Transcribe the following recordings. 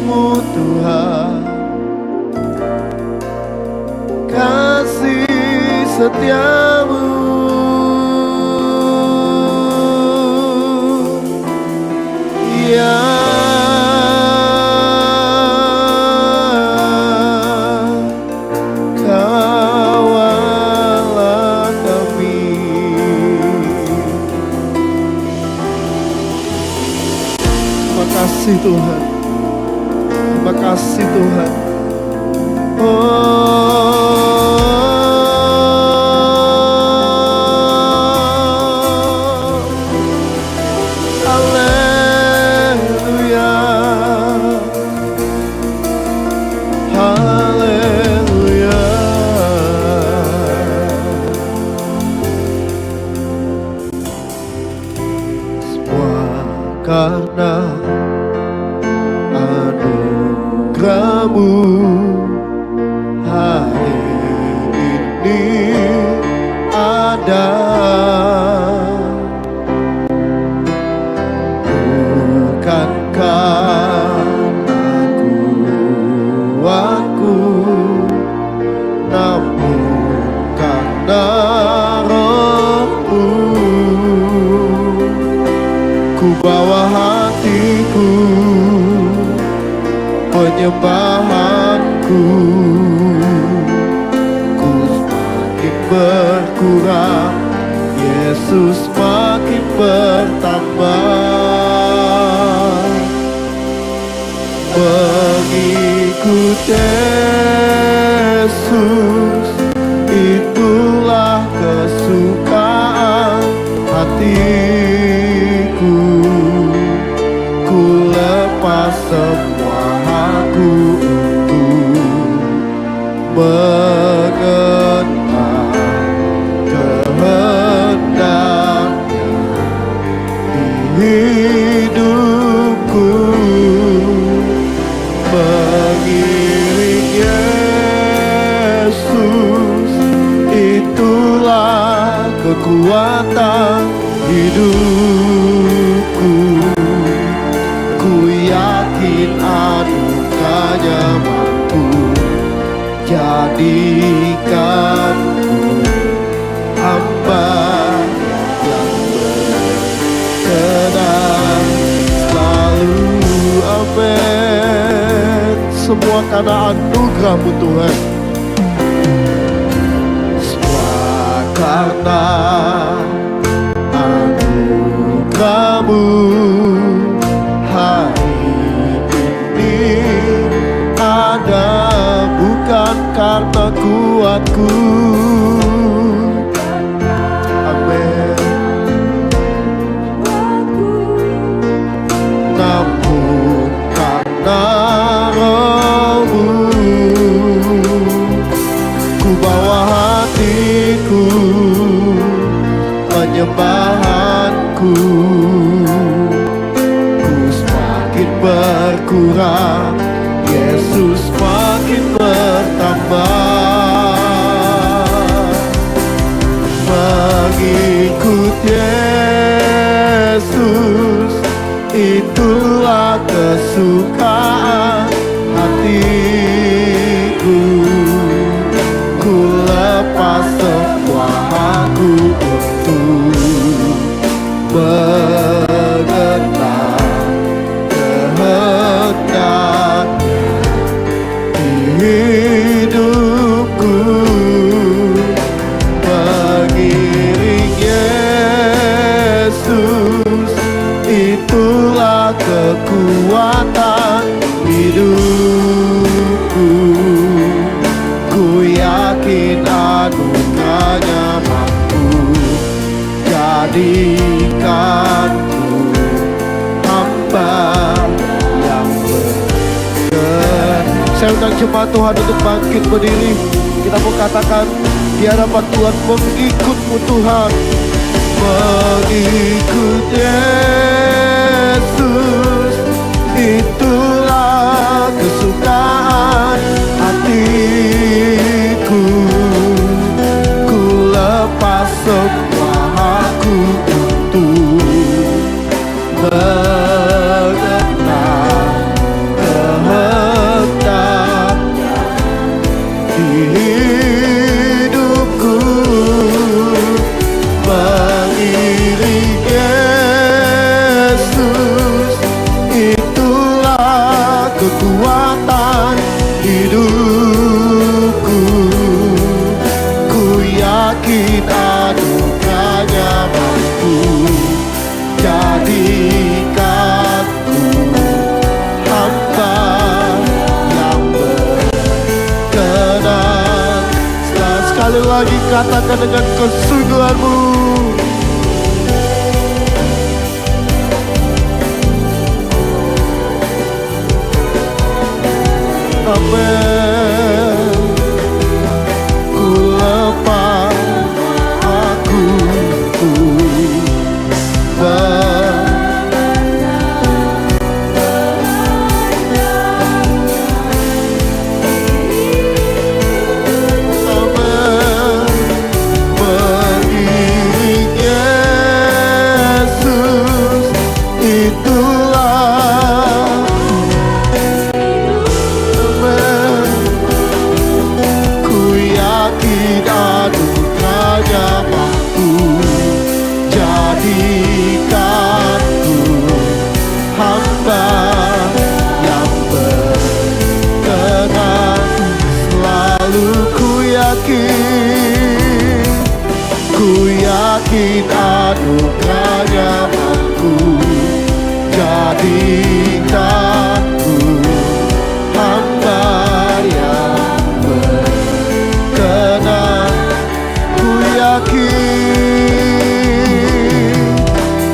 kasih-Mu Tuhan, kasih setia-Mu. Ya kawalah kami. Terima kasih Tuhan, terima kasih Tuhan. Karena anugerah-Mu hari ini ada, bukan karena kuatku, namun karena Roh-Mu. Ku bawa hatiku, penyembahanku, ku semakin berkurang, Yesus makin bertambah. Mengikut Yesus, itulah kesukaan hatiku. Ku lepas semua aku untuk mengenal kehendaknya di hidupku. Mengiring Yesus, itulah kekuatan hidupku. Ku yakin anugerahnya mampu jadikanku hamba yang berkenan selalu. Amin. Semua karena anugerah-Mu Tuhan, semua karena anugerah-Mu hari ini ada, bukan karena kuatku. Amin. Namun karena Roh-Mu. Ku bawa hatiku, penyembahanku, berkurang, Yesus makin bertambah. Mengikut Yesus, itulah kesukaan hatiku. Ku lepas semua aku untuk mengenal kehendaknya di hidupku. Mengiring Yesus, itulah kekuatan hidupku. Ku yakin anugerahnya mampu jadikanku hamba yang berkenan. Saya undang jemaat Tuhan untuk bangkit berdiri. Kita mau katakan di hadapan Tuhan, mengikut-Mu Tuhan, mengikut Yesus, itulah kesukaan hatiku. Ku lepas semua aku untuk mengenal kehendaknya kekuatan hidupku. Ku yakin anugerahnya mampu jadikanku hamba yang berkenan. Sekali lagi katakan dengan kesungguhanmu. Amin. Ku lepas aku mengiring Yesus, itulah ku yakin anugerahnya mampu jadikanku hamba yang berkenan. Selalu ku yakin anugerahnya mampu jadikanku hamba yang berkenan.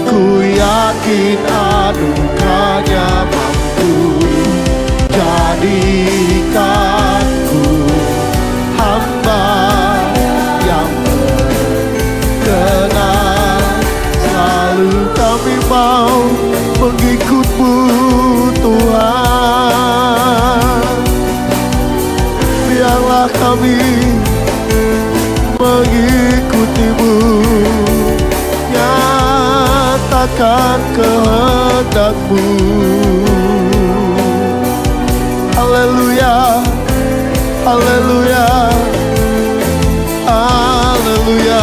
Ku yakin anugerahnya mampu jadikanku hamba yang berkenan. Selalu kami mau mengikut-Mu Tuhan. Biarlah kami mengikuti-Mu, nyatakan kehendak-Mu. Haleluya, haleluya, haleluya.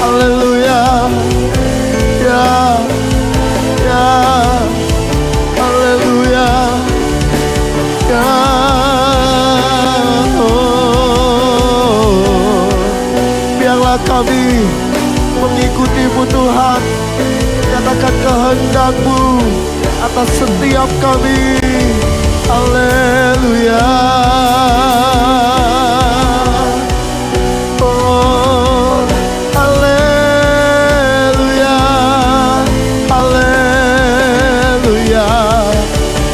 Haleluya, ya, ya, haleluya, ya. Biarlah kami mengikuti-Mu Tuhan, nyatakan kehendak-Mu atas setiap kami. Haleluya. Oh, haleluya, haleluya,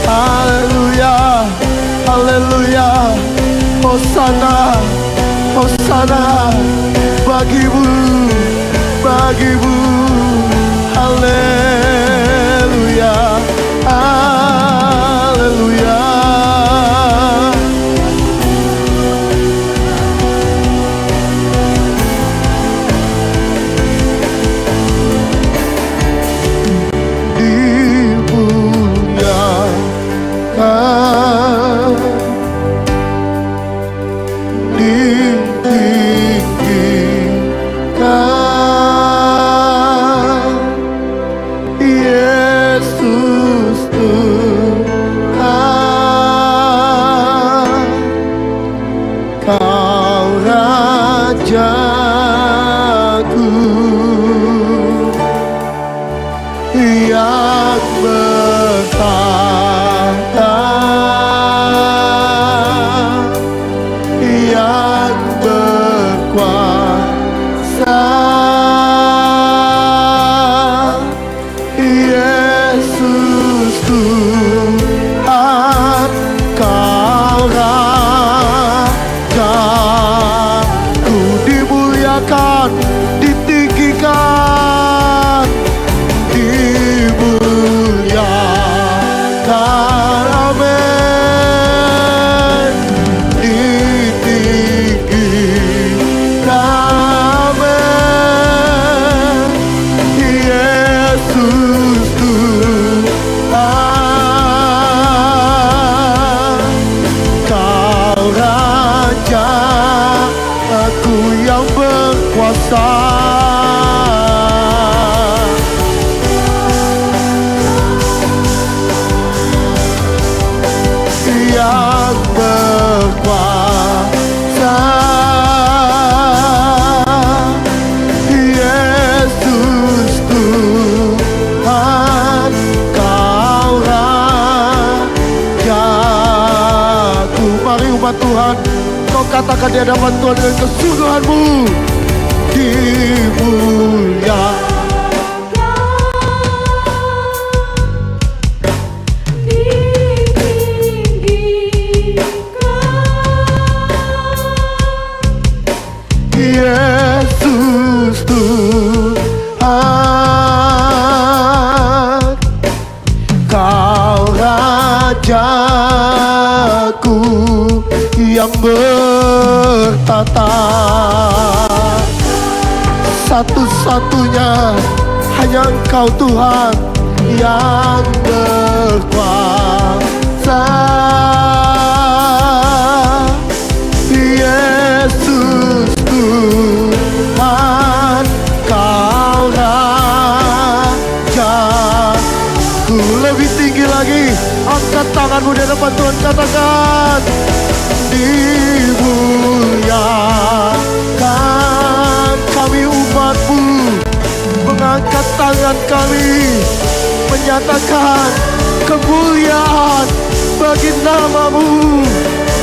haleluya, haleluya. Hosana, hosana bagi-Mu, bagi-Mu. Haleluya, haleluya, Tuhan. Kau katakan di hadapan Tuhan dengan kesungguhanmu. Dimuliakan. Yesus Tuhan, Kau Rajaku yang bertata. Satu-satunya hanya Engkau Tuhan yang berkuasa. Yesus Tuhan, Kau Rajaku. Lebih tinggi lagi, angkat tanganmu di depan Tuhan, katakan dimuliakan. Kami umat-Mu mengangkat tangan kami, menyatakan kemuliaan bagi nama-Mu,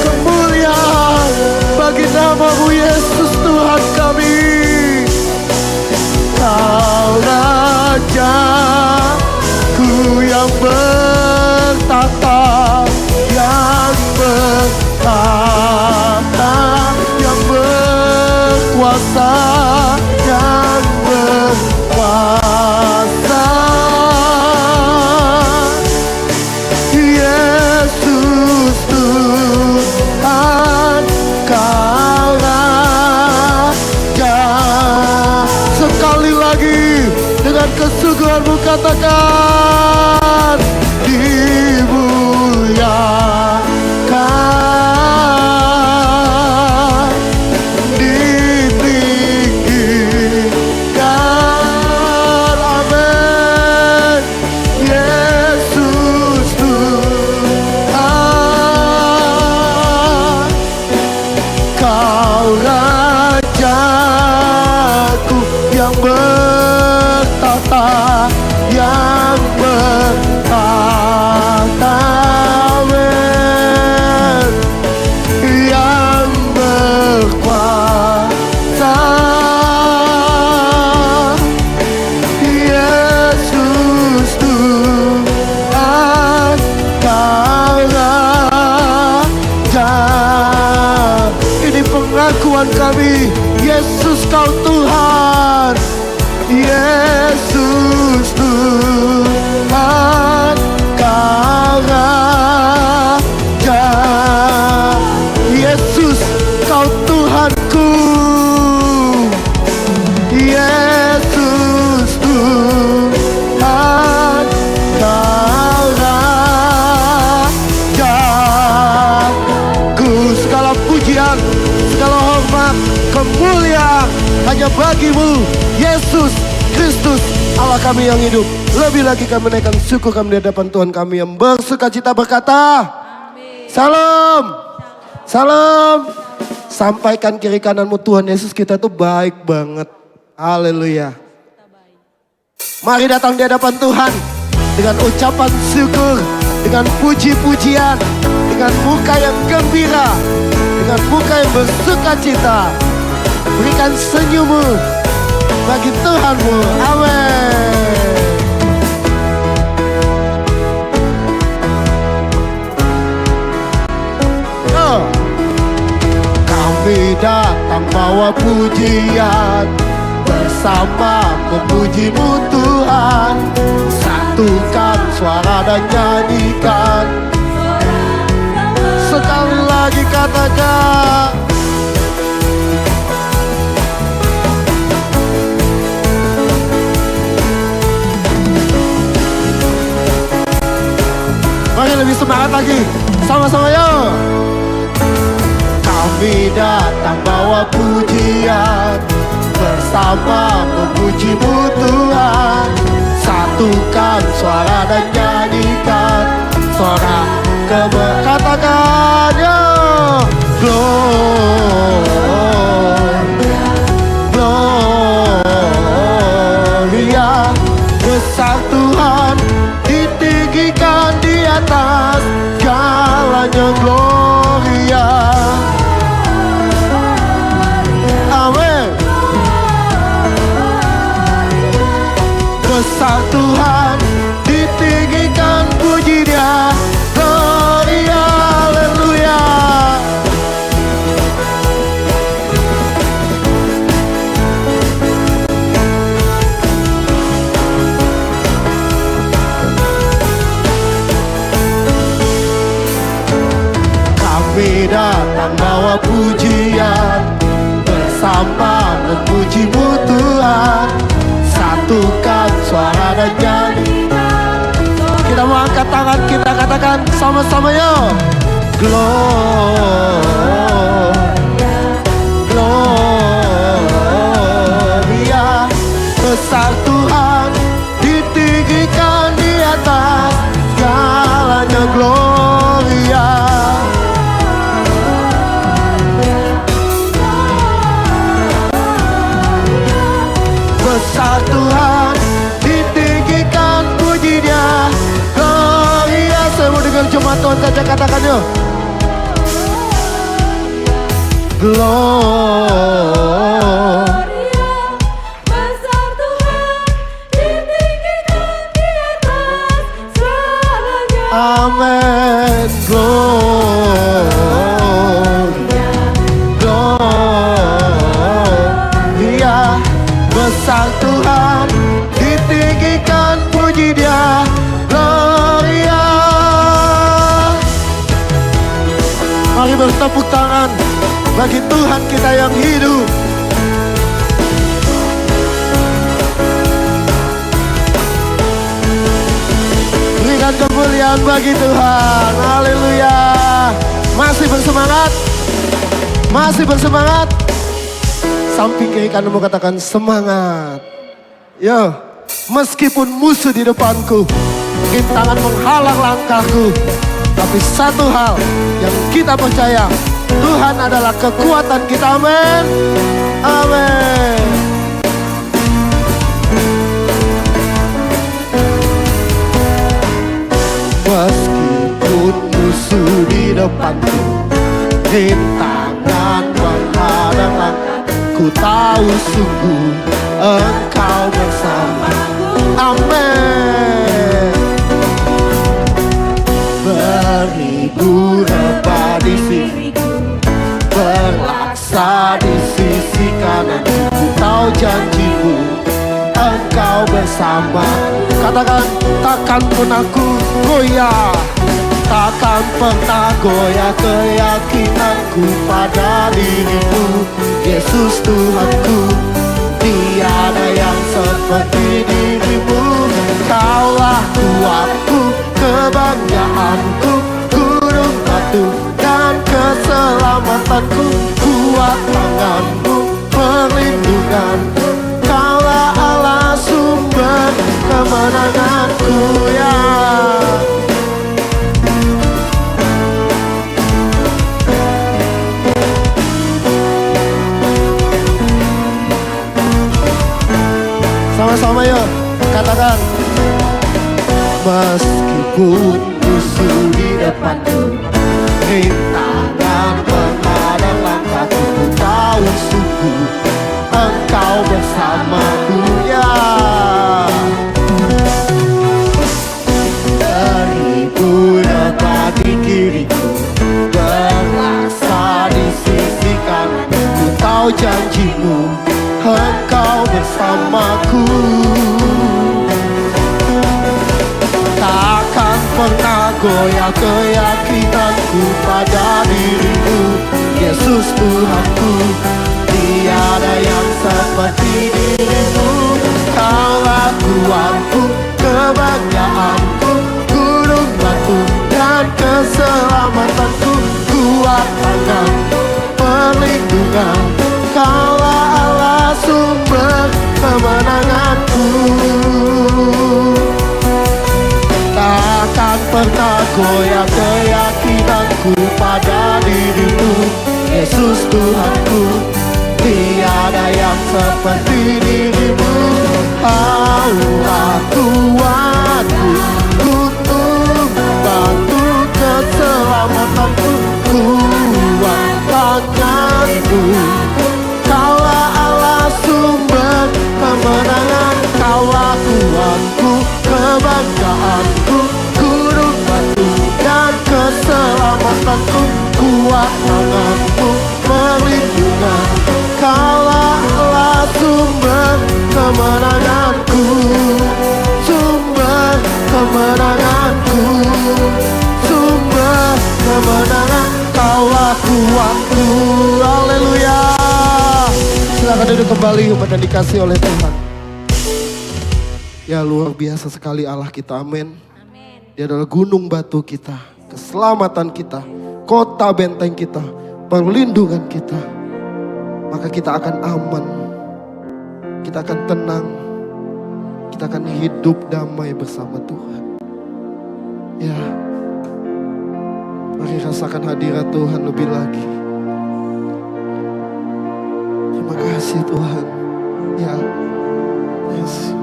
kemuliaan bagi nama-Mu Yesus Tuhan kami. Kau Rajaku yang bertata, yang bertata, yang berkuasa, yang berkuasa. Yesus Tuhan, Kau Raja. Sekali lagi dengan kesungguhanmu katakan dimuliakan, ditinggikan. Amin. Yesus Tuhan, Kau Rajaku yang bertata, yang bertata, yang berkuasa. Yesus Tuhan, Kau Raja. Ini pengakuan kami, Yesus Kau Tuhan. Yesus Tuhan, Kau Raja. Yesus Kau Tuhanku. Yesus Tuhan, Kau Rajaku. Segala pujian, segala hormat, kemuliaan hanya bagi-Mu, Yesus Kristus, Allah kami yang hidup. Lebih lagi kami menaikkan syukur kami di hadapan Tuhan kami yang bersukacita berkata, amin. Salam, salam. Sampaikan kiri kananmu, Tuhan Yesus kita tuh baik banget. Haleluya. Mari datang di hadapan Tuhan dengan ucapan syukur, dengan puji-pujian, dengan muka yang gembira, dengan muka yang bersukacita. Berikan senyummu bagi Tuhanmu. Amin. Kami datang bawa pujian, bersama memuji-Mu Tuhan. Satukan suara dan nyanyikan. Sekali lagi katakan, mari lebih semangat lagi, sama-sama yuk. Kami datang bawa pujian, bersama memuji-Mu Tuhan. Satukan suara dan nyanyikan, suara katakan yuk. Gloria, Gloria, besar Tuhan di ditinggikan di atas segalanya gloria. Amin. Besar Tuhan, ditinggikan puji Dia, gloria, haleluya. Kami datang bawa pujian, bersama memuji-Mu Tuhan, satukan suara dan nyanyi. Kita mau angkat tangan, kita katakan sama-sama yuk. Gloria, gloria. Besar Tuhan, ditinggikan di atas segalanya gloria. Besar Tuhan, ditinggikan puji Dia, gloria. Saya mau dengar jemaat Tuhan saja katakan yuk. Gloria. Besar Tuhan, ditinggikan di atas segalanya. Amin. Gloria, gloria. Besar Tuhan, ditinggikan puji Dia, gloria. Mari bertepuk tangan bagi Tuhan kita yang hidup. Berikan kemuliaan bagi Tuhan, haleluya. Masih bersemangat? Masih bersemangat? Samping kiri kananmu katakan semangat. Yo, meskipun musuh di depanku, rintangan menghalang langkahku, tapi satu hal yang kita percaya, Tuhan adalah kekuatan kita. Amin. Amin. Meskipun musuh di depanku, rintangan menghadang langkahku, ku tahu sungguh Engkau bersamaku. Amin. Beribu rebah di sisiku, berlaksa di sisi kanan, ku tahu janji-Mu, Engkau bersama. Katakan, takkan pernah ku goyah, takkan pernah goyah keyakinanku pada diri-Mu, Yesus Tuhanku. Tiada yang seperti diri-Mu. Kaulah kuatku, kebanggaanku, gunung batu dan keselamatanku, kuat tangan-Mu, perlindunganku. Kaulah Allah sumber kemenanganku ya. Sama-sama yuk, katakan. Meskipun musuh di depanku, rintangan menghadang langkahku, ku tahu sungguh Engkau bersamaku ya. Beribu rebah di kiriku, berlaksa di sisi kanan, ku tahu janji-Mu, Engkau bersamaku. Takkan pernah goyah keyakinanku pada diri-Mu, Yesus Tuhanku. Tiada yang seperti diri-Mu. Kaulah kuatku, kebanggaanku, gunung batu dan keselamatanku, kuat tangan, perlindungan. Kaulah Allah sumber kemenanganku. Takkan pernah goyah keyakinanku pada diri-Mu, Yesus Tuhanku. Tiada yang seperti diri-Mu. Kaulah kuatku, Kaulah kuatku, kebanggaanku, gunung batu dan keselamatanku, kuat tanganmu, perlindunganku, Kaulah sumber kemenanganku, sumber kemenanganku, sumber kemenangan. Kaulah kuatku. Haleluya. Silakan duduk kembali umat yang dikasih oleh Tuhan. Ya, luar biasa sekali Allah kita, amin. Dia adalah gunung batu kita, keselamatan kita, kota benteng kita, perlindungan kita. Maka kita akan aman, kita akan tenang, kita akan hidup damai bersama Tuhan. Ya, mari rasakan hadirat Tuhan lebih lagi. Terima kasih Tuhan. Ya, yes.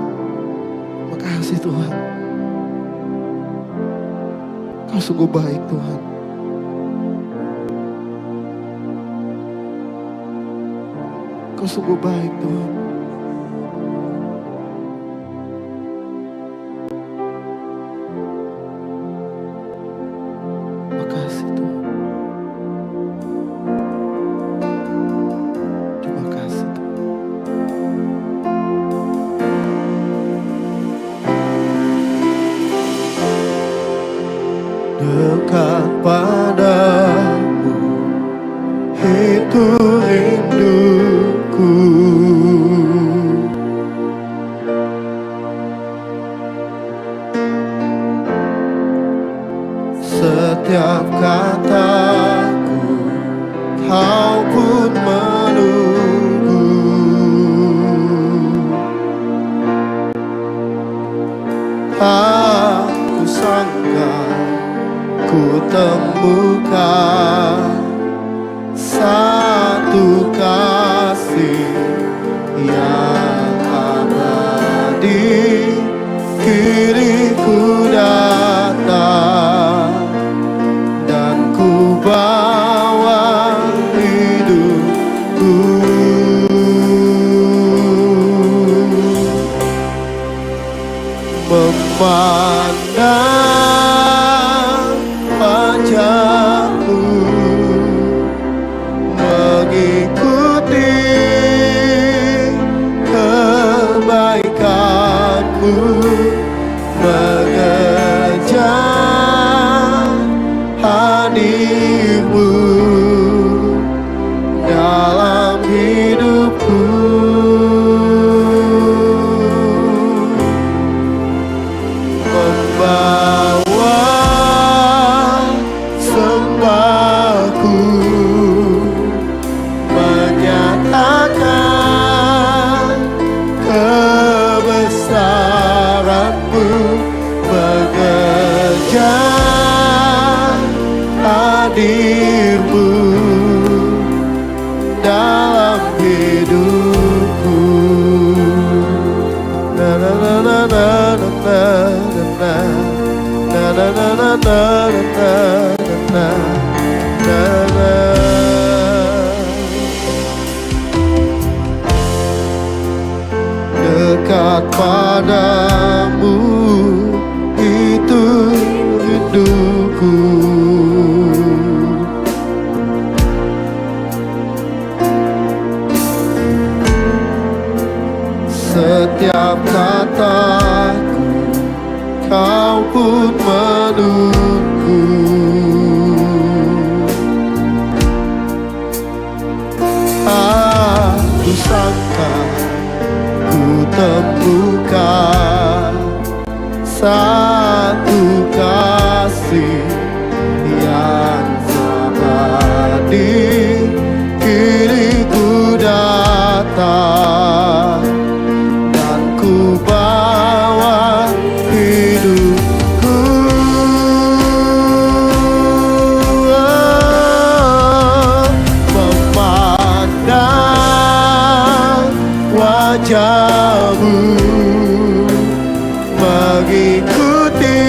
Terima kasih Tuhan. Kau sungguh baik Tuhan. Kau sungguh baik Tuhan. Terima kasih Tuhan. Terima kasih Tuhan. Dekat padamu itu rinduku. Setiap kataku kau pun menunggu. Aku sangka ku temukan satu kasih yang abadi, kini ku datang dan ku bawa hidupku. Memandang wajahmu, mengikuti kebaikanmu, mengejar hadirmu dalam hidupku. Membawa sembahku, menyatakan kebesaranmu, mengejar hadirmu dalam hidupku. Na na na na na na na na na na na na na na. Dekat padamu itu rinduku. Setiap kataku kau pun menunggu. Aku sangka ku temukan satu kasih yang abadi, kini ku datang dan ku bawa hidupku. Memandang wajahmu, mengikuti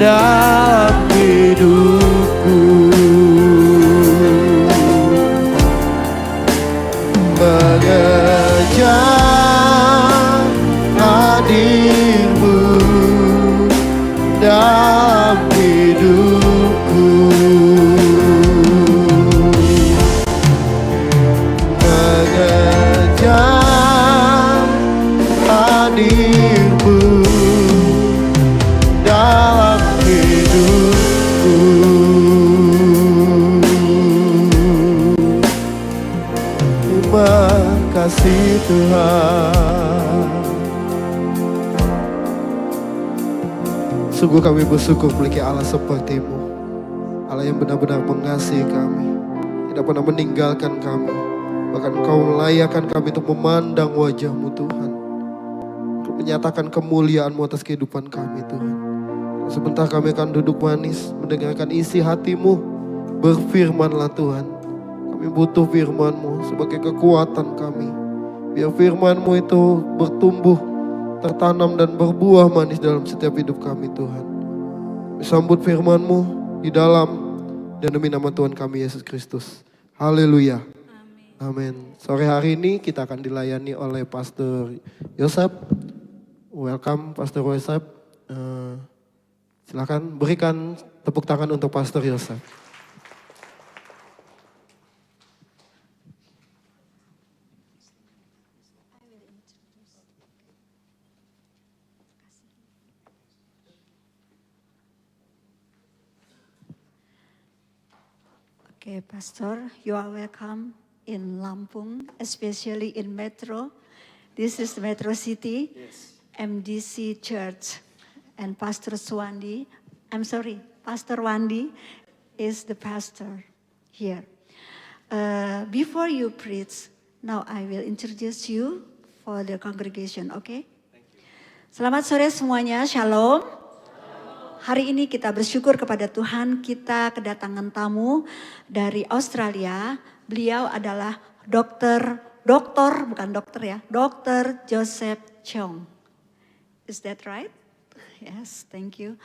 dalam hidupku. Mengejar hadirmu dalam hidupku. Mengejar hadirmu dalam hidupku. Terima kasih Tuhan. Sungguh kami bersyukur memiliki Allah seperti-Mu. Allah yang benar-benar mengasihi kami, tidak pernah meninggalkan kami. Bahkan Kau melayakkan kami untuk memandang wajah-Mu Tuhan, untuk menyatakan kemuliaan-Mu atas kehidupan kami Tuhan. Sebentar kami akan duduk manis mendengarkan isi hati-Mu. Berfirmanlah Tuhan. Kami butuh firman-Mu sebagai kekuatan kami. Biar firman-Mu itu bertumbuh, tertanam dan berbuah manis dalam setiap hidup kami Tuhan. Kami sambut firman-Mu di dalam dan demi nama Tuhan kami Yesus Kristus. Haleluya. Amin. Sore hari ini kita akan dilayani oleh Pastor Yosef. Welcome Pastor Yosef. Silakan berikan tepuk tangan untuk Pastor Yosef. Okay, Pastor, you are welcome in Lampung, especially in Metro. This is Metro City, yes. MDC Church, and Pastor Pastor Wandi is the pastor here. Before you preach, now I will introduce you for the congregation, okay? Thank you. Selamat sore semuanya, Shalom. Hari ini kita bersyukur kepada Tuhan, kita kedatangan tamu dari Australia. Beliau adalah Dr. Joseph Cheong. Is that right? Yes, thank you.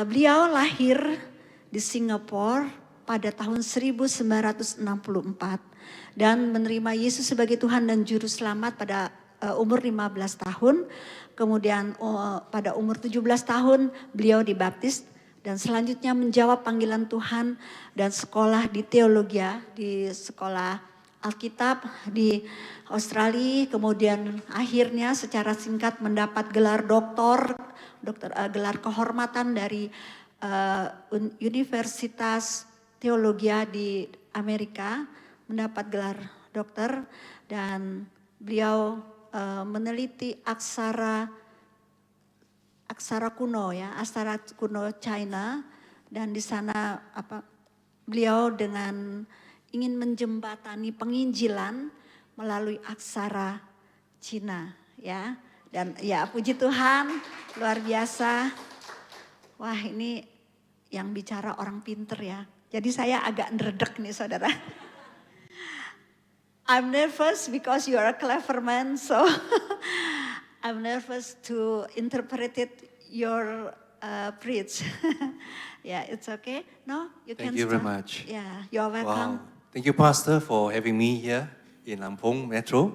Beliau lahir di Singapura pada tahun 1964 dan menerima Yesus sebagai Tuhan dan Juru Selamat pada umur 15 tahun. Kemudian pada umur 17 tahun beliau dibaptis dan selanjutnya menjawab panggilan Tuhan dan sekolah di teologi di sekolah Alkitab di Australia. Kemudian akhirnya secara singkat mendapat gelar gelar kehormatan dari Universitas Teologi di Amerika, mendapat gelar dokter dan beliau meneliti aksara kuno China, dan di sana beliau dengan ingin menjembatani penginjilan melalui aksara Cina ya. Dan ya puji Tuhan luar biasa. Wah, ini yang bicara orang pinter ya. Jadi saya agak neredek nih saudara. I'm nervous because you are a clever man, so I'm nervous to interpret your preach. Yeah, it's okay. No, you can. Thank you very much. Yeah, you're welcome. Wow. Thank you, Pastor, for having me here in Lampung Metro.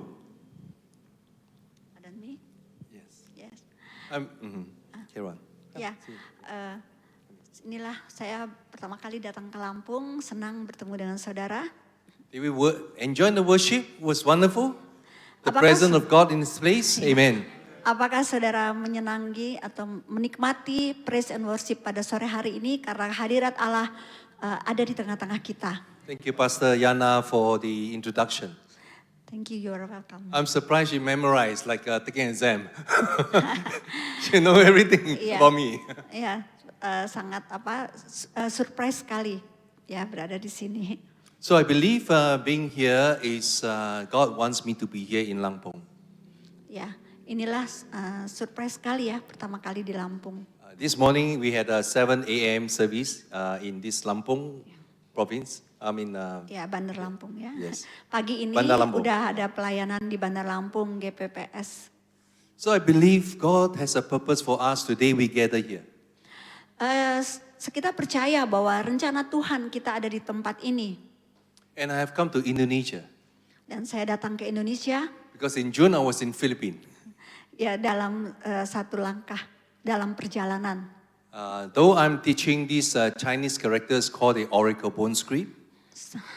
And me? Yes. Yes. Here on. Ya, inilah saya pertama kali datang ke Lampung, senang bertemu dengan saudara. Did we enjoy the worship? Was wonderful. The presence of God in this place. Amen. Apakah saudara menyenangi atau menikmati praise and worship pada sore hari ini karena hadirat Allah ada di tengah-tengah kita? Thank you, Pastor Yana, for the introduction. Thank you, you're welcome. I'm surprised you memorized like taking an exam. You know everything about me. Iya, sangat surprise sekali ya berada di sini. So I believe being here is God wants me to be here in Lampung. Ya, inilah surprise sekali ya pertama kali di Lampung. This morning we had a 7 a.m. service in this Lampung province. Ya, Bandar Lampung ya. Yes. Pagi ini udah ada pelayanan di Bandar Lampung GPPS. So I believe God has a purpose for us today we gather here. kita percaya bahwa rencana Tuhan kita ada di tempat ini. And I have come to Indonesia Dan saya datang ke Indonesia because in June I was in Philippines. ya dalam satu langkah dalam perjalanan. Though I'm teaching these Chinese characters called the Oracle Bone Script,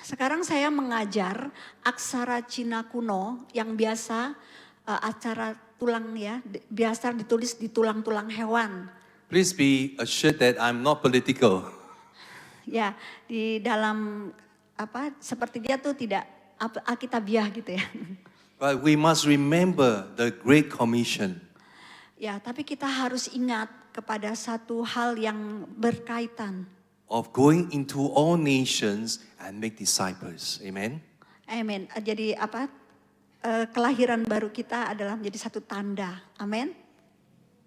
Sekarang saya mengajar aksara Cina kuno yang biasa aksara tulang ya, biasa ditulis di tulang-tulang hewan. please be assured that I'm not political. Ya, di dalam seperti dia tuh tidak alkitabiah gitu ya. But we must remember the Great Commission. Ya, tapi kita harus ingat kepada satu hal yang berkaitan. Of going into all nations and make disciples. Amen. Amin. Jadi kelahiran baru kita adalah menjadi satu tanda. Amin.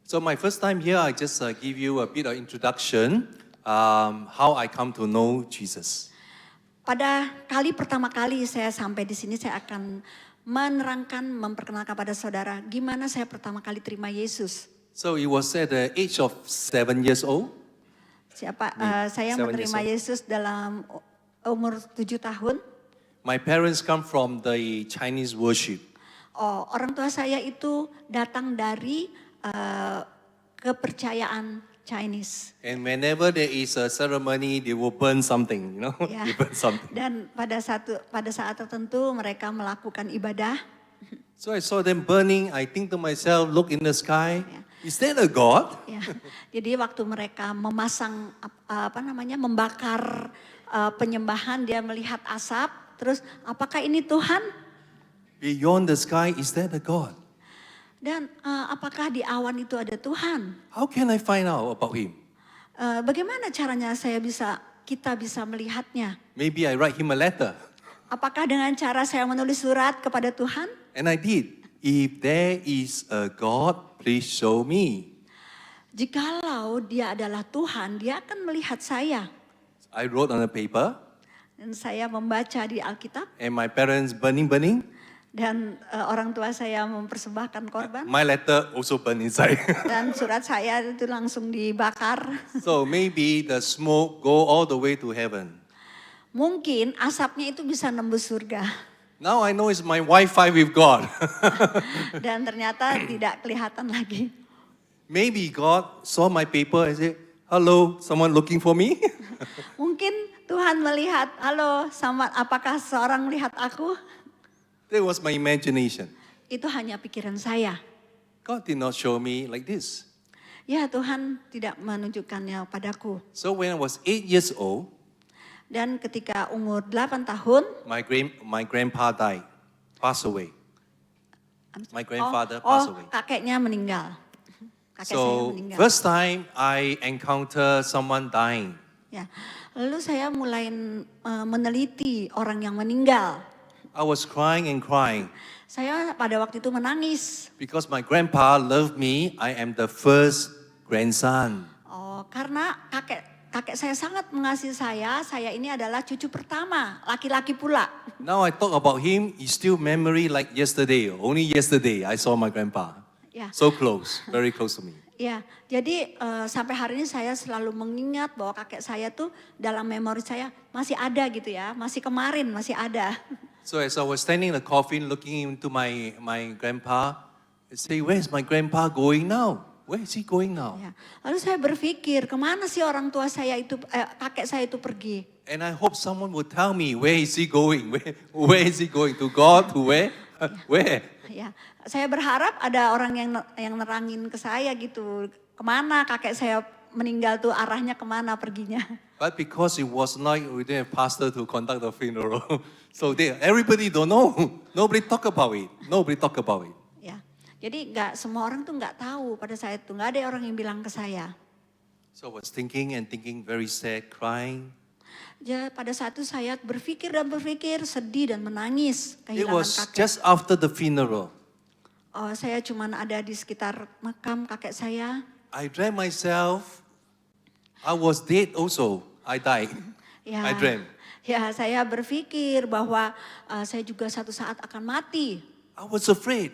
So my first time here, I just give you a bit of introduction how I come to know Jesus. Pada kali pertama kali saya sampai di sini, saya akan memperkenalkan pada saudara gimana saya pertama kali terima Yesus. So it was at the age of 7 years old. Saya 7 menerima years Yesus dalam umur 7 tahun. My parents come from the Chinese worship. Orang tua saya itu datang dari kepercayaan Chinese. And whenever there is a ceremony, they will burn something, you know, Ya. they burn something. Dan pada saat tertentu mereka melakukan ibadah. So I saw them burning. I think to myself, look in the sky. Yeah. Is that a God? Ya. Jadi waktu mereka memasang membakar penyembahan, dia melihat asap. Terus apakah ini Tuhan? Beyond the sky, is that a God? Dan apakah di awan itu ada Tuhan? How can I find out about Him? Bagaimana caranya kita bisa melihatnya? Maybe I write Him a letter. Apakah dengan cara saya menulis surat kepada Tuhan? And I did. If there is a God, please show me. Jikalau dia adalah Tuhan, dia akan melihat saya. I wrote on a paper, Dan saya membaca di Alkitab. and my parents burning. Dan orang tua saya mempersembahkan korban. My letter also burned inside. Dan surat saya itu langsung dibakar. So maybe the smoke go all the way to heaven. Mungkin asapnya itu bisa nembus surga. Now I know it's my Wi-Fi with God. Dan ternyata tidak kelihatan lagi. Maybe God saw my paper and said, hello, someone looking for me? Mungkin Tuhan melihat, halo, apakah seorang melihat aku? That was my imagination. Itu hanya pikiran saya. God did not show me like this. Ya, Tuhan tidak menunjukkannya padaku. So when I was 8 years old, Dan ketika umur 8 tahun, my grandpa died, passed away. My grandfather passed away. kakeknya meninggal. Kakek saya So meninggal. first time I encounter someone dying. Ya. Lalu saya mulai meneliti orang yang meninggal. I was crying and crying Saya pada waktu itu menangis. because my grandpa loved me. I am the first grandson. Karena kakek saya sangat mengasihi saya ini adalah cucu pertama, laki-laki pula. Now I talk about him, it's still memory like yesterday. Only yesterday I saw my grandpa. Ya. So close, very close to me. Ya, jadi sampai hari ini saya selalu mengingat bahwa kakek saya tuh dalam memori saya masih ada gitu ya, masih kemarin masih ada. So as I was standing in the coffin looking into my grandpa, I say, where's my grandpa going now? Where is he going now? Ya. Lalu saya berpikir kemana sih orang tua saya itu, kakek saya itu pergi? And I hope someone would tell me, where is he going? Where is he going? To God? To where? Where? Ya, saya berharap ada orang yang nerangin ke saya gitu, kemana kakek saya meninggal tuh arahnya kemana perginya. But because it was not, we didn't have pastor to conduct the funeral. So everybody don't know. Nobody talk about it. Nobody talk about it. Ya, jadi semua orang tuh nggak tahu pada saat itu, nggak ada orang yang bilang ke saya. So I was thinking and thinking, very sad, crying. Ya, pada saat itu saya berpikir, sedih dan menangis It kehilangan was kakek. just after the funeral. Saya cuman ada di sekitar makam kakek saya. I dreamt myself, I was dead also. I died. Ya, I dreamt. ya saya berpikir bahwa saya juga satu saat akan mati. I was afraid.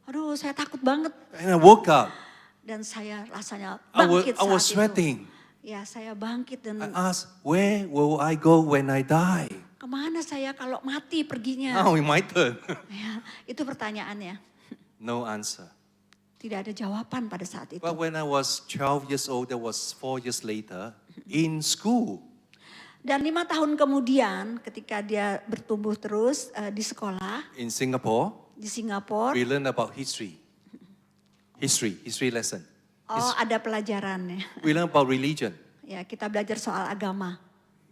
Aduh, saya takut banget. And I woke up. Dan saya rasanya I bangkit was saat sweating. itu. Ya, saya bangkit dan I asked, where will I go when I die? kemana saya kalau mati perginya? Now in my turn. Ya, itu pertanyaannya. No answer. Tidak ada jawaban pada saat itu. But when I was 12 years old, that was 4 years later, in school, Dan 5 tahun kemudian ketika dia bertumbuh terus di sekolah in Singapore, di Singapura, we learn about history. History lesson. oh ada pelajarannya. We learn about religion. Ya, kita belajar soal agama.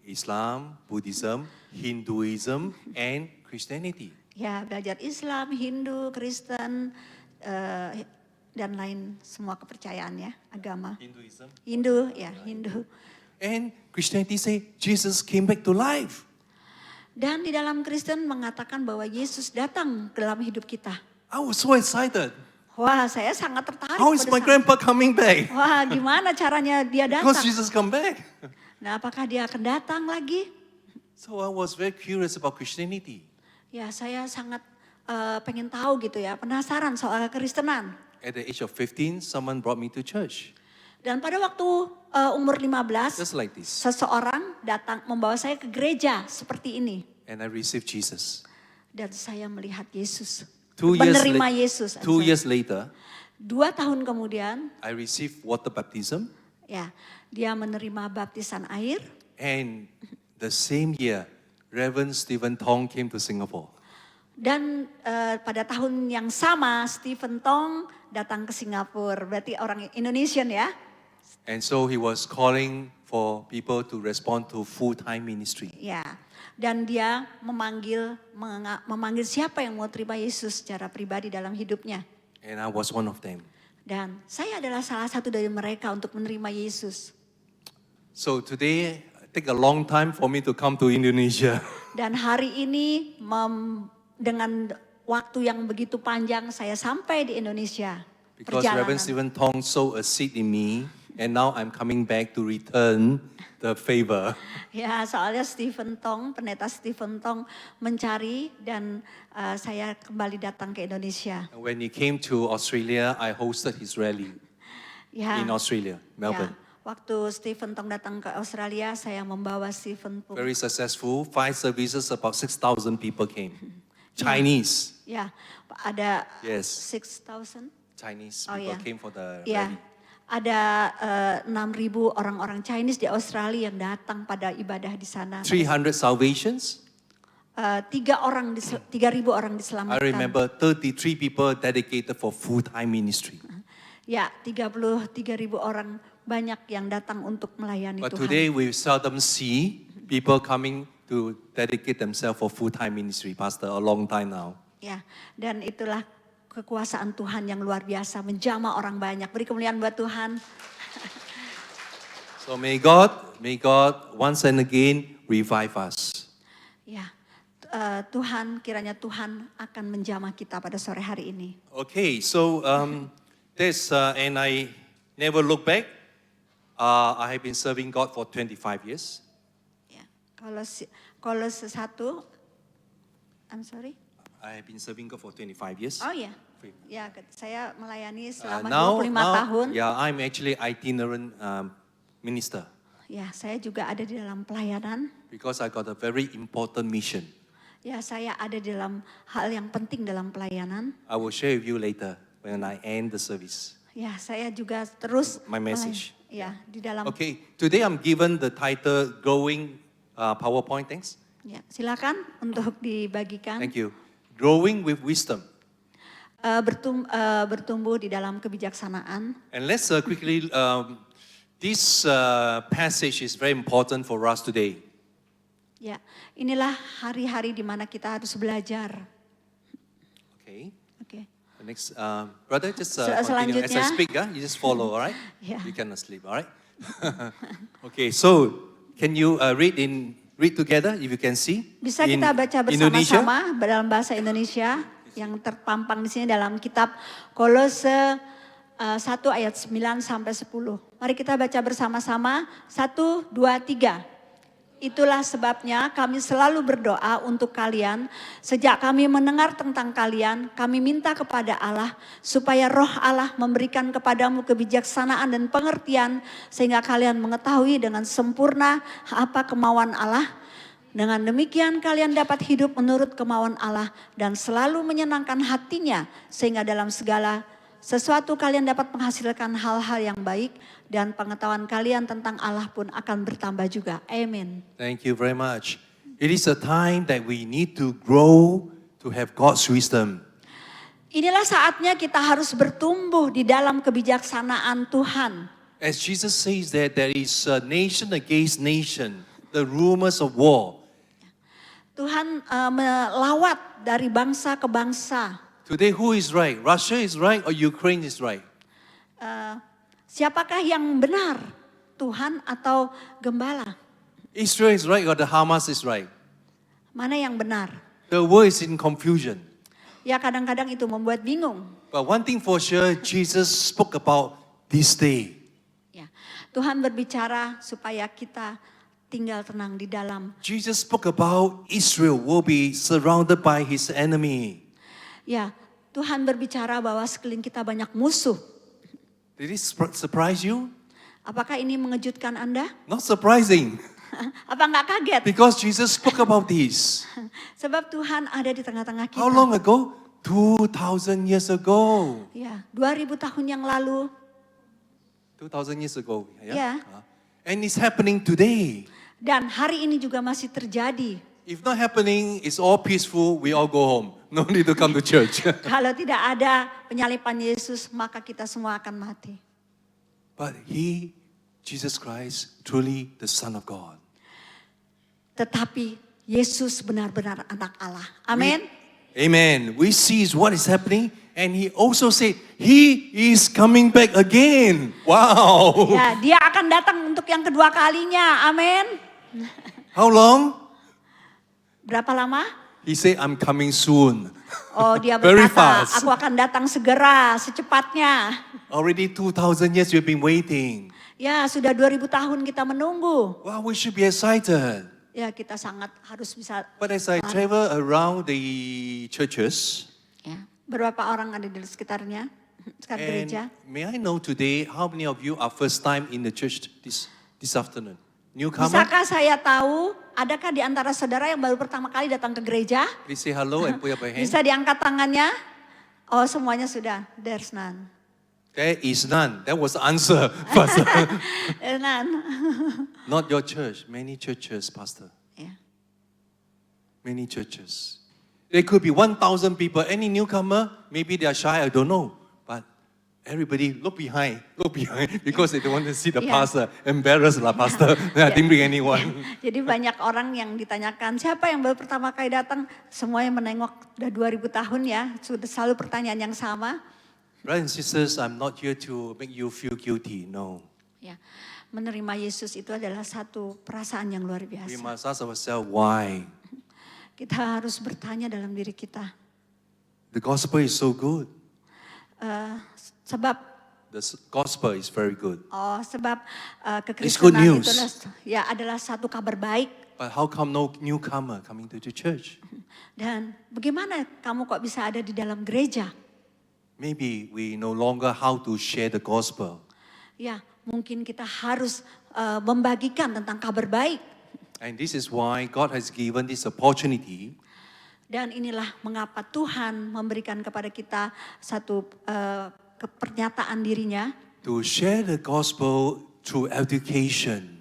Islam, Buddhism, Hinduism, and Christianity. Ya, belajar Islam, Hindu, Kristen, dan lain semua kepercayaan ya, agama. Hinduism. Hindu, ya Hindu. And Christianity say Jesus came back to life. Dan di dalam Kristen mengatakan bahwa Yesus datang ke dalam hidup kita. I was so excited. Wah, saya sangat tertarik. How is pada my saat- grandpa coming back? Wah, gimana caranya dia Because datang? Jesus come back. Nah, apakah dia akan datang lagi? So I was very curious about Christianity. Ya, saya sangat pengen tahu gitu ya, penasaran soal kekristenan. At the age of 15, someone brought me to church. Dan pada waktu umur 15, Just like this. seseorang datang membawa saya ke gereja seperti ini. And I received Jesus. Dan saya melihat Yesus. 2 years, Menerima Yesus. 2 years later, 2 tahun kemudian, I received water baptism. ya, dia menerima baptisan air. And the same year, Reverend Stephen Tong came to Singapore. Dan pada tahun yang sama, Stephen Tong datang ke Singapura. Berarti orang Indonesian ya. And so he was calling for people to respond to full-time ministry. Ya, dan dia memanggil siapa yang mau terima Yesus secara pribadi dalam hidupnya. And I was one of them. Dan saya adalah salah satu dari mereka untuk menerima Yesus. So today, it take a long time for me to come to Indonesia. Dan hari ini dengan waktu yang begitu panjang saya sampai di Indonesia. Because Reverend Stephen Tong sowed a seed in me, and now I'm coming back to return the favor. Ya, soalnya Stephen Tong, pendeta Stephen Tong mencari dan saya kembali datang ke Indonesia. And when he came to Australia, I hosted his rally Ya, in Australia, Melbourne. ya, waktu Stephen Tong datang ke Australia, saya membawa Stephen Tong. Very successful. 5 services, about 6,000 people came. Chinese. Ya, ada Yes. 6,000. Chinese Oh, people yeah. came for the Ya, rally. ada 6.000 orang-orang Chinese di Australia yang datang pada ibadah di sana. 300 salvations. 3.000 orang I diselamatkan. remember 33 people dedicated for full-time ministry. Ya, 33.000 orang banyak yang datang untuk melayani But Tuhan. today we seldom see people coming to dedicate themselves for full-time ministry, Pastor, a long time now. Ya, dan itulah kekuasaan Tuhan yang luar biasa menjamah orang banyak. Beri kemuliaan buat Tuhan. So may God once and again revive us. Ya, Tuhan, kiranya Tuhan akan menjamah kita pada sore hari ini. Okay, so and I never look back. I have been serving God for 25 years. Ya, Kolose 1, I'm sorry. I have been serving God for 25 years. Oh ya, ya saya melayani selama Now, 25 tahun. yeah, I'm actually itinerant minister Ya, saya juga ada di dalam pelayanan. because I got a very important mission. Ya, saya ada di dalam hal yang penting dalam pelayanan. I will share with you later when I end the service. Ya, saya juga terus My message. Ya, di dalam. Okay, today I'm given the title Growing PowerPoint. Thanks. Ya, silakan untuk dibagikan. Thank you. Growing with wisdom. Bertumbuh di dalam kebijaksanaan. And let's quickly, this passage is very important for us today. Ya, inilah hari-hari di mana kita harus belajar. Okay. Oke. The next, brother, just continue. As I Selanjutnya. speak, you just follow, all right? Yeah. You cannot sleep, all right? Okay, so can you read together if you can see? Bisa in kita baca Indonesia? bersama-sama dalam bahasa Indonesia yang terpampang di sini dalam kitab Kolose 1 ayat 9 sampai 10. Mari kita baca bersama-sama. 1, 2, 3. Itulah sebabnya kami selalu berdoa untuk kalian. Sejak kami mendengar tentang kalian, kami minta kepada Allah supaya roh Allah memberikan kepadamu kebijaksanaan dan pengertian sehingga kalian mengetahui dengan sempurna apa kemauan Allah. Dengan demikian kalian dapat hidup menurut kemauan Allah dan selalu menyenangkan hatinya sehingga dalam segala sesuatu kalian dapat menghasilkan hal-hal yang baik dan pengetahuan kalian tentang Allah pun akan bertambah juga. Amin. Thank you very much. It is a time that we need to grow to have God's wisdom. Inilah saatnya kita harus bertumbuh di dalam kebijaksanaan Tuhan. As Jesus says that there is a nation against nation, the rumors of war. Tuhan melawat dari bangsa ke bangsa. Today who is right? Russia is right or Ukraine is right? Siapakah yang benar? Tuhan atau gembala? Israel is right or the Hamas is right? Mana yang benar? The world is in confusion. Ya kadang-kadang itu membuat bingung. But one thing for sure, Jesus spoke about this day. Ya, Tuhan berbicara supaya kita tinggal tenang di dalam. Jesus spoke about Israel will be surrounded by his enemy. Ya, Tuhan berbicara bahwa sekeliling kita banyak musuh. Did it surprise you? Apakah ini mengejutkan Anda? Not surprising, Apa nggak kaget? because Jesus spoke about this. Sebab Tuhan ada di tengah-tengah kita. How long ago? 2,000 years ago. Ya, 2000 tahun yang lalu. 2,000 years ago. Yeah. And it's happening today. Dan hari ini juga masih terjadi. If not happening, it's all peaceful, we all go home. No need to come to church. Kalau tidak ada penyalipan Yesus, maka kita semua akan mati. But he, Jesus Christ, truly the Son of God. Tetapi Yesus benar-benar anak Allah. Amin. Amen. We see what is happening, and he also said, he is coming back again. Wow. Ya, dia akan datang untuk yang kedua kalinya. Amin. How long? Berapa lama? He said, I'm coming soon. Oh, dia Very berkata, fast. aku akan datang segera, secepatnya. Already 2,000 years we've been waiting. Ya, sudah 2000 tahun kita menunggu. Wow, we should be excited. Ya, kita sangat harus bisa. But as I travel around the churches, Ya, beberapa orang ada di sekitarnya, sekitar and gereja. may I know today how many of you are first time in the church this afternoon? Newcomer? Bisakah saya tahu, adakah di antara saudara yang baru pertama kali datang ke gereja? Please say hello and put up your hand. Bisa diangkat tangannya? Oh, semuanya sudah. There's none. There is none. That was the answer, Pastor. There's none. Not your church. Many churches, Pastor. Ya. Many churches. There could be 1,000 people. Any newcomer, maybe they are shy, I don't know. But everybody look behind, because they don't want to see the Yeah. pastor. Embarrassed lah, Pastor. I didn't bring anyone. Jadi banyak orang yang ditanyakan, siapa yang baru pertama kali datang? Semuanya menengok, udah 2000 tahun ya, sudah selalu pertanyaan yang sama. Brothers and sisters, I'm not here to make you feel guilty. No. Ya, menerima Yesus itu adalah satu perasaan yang luar We biasa. must ask ourselves why. Kita harus bertanya dalam diri kita. The gospel is so good. Sebab Gospel is very good. sebab It's good kekristenan news. itu adalah satu kabar baik. But how come no newcomer coming to the church? Dan bagaimana kamu kok bisa ada di dalam gereja? Maybe we no longer how to share the gospel. Ya, mungkin kita harus membagikan tentang kabar baik. And this is why God has given this opportunity Dan inilah mengapa Tuhan memberikan kepada kita satu pernyataan dirinya to share the gospel through education.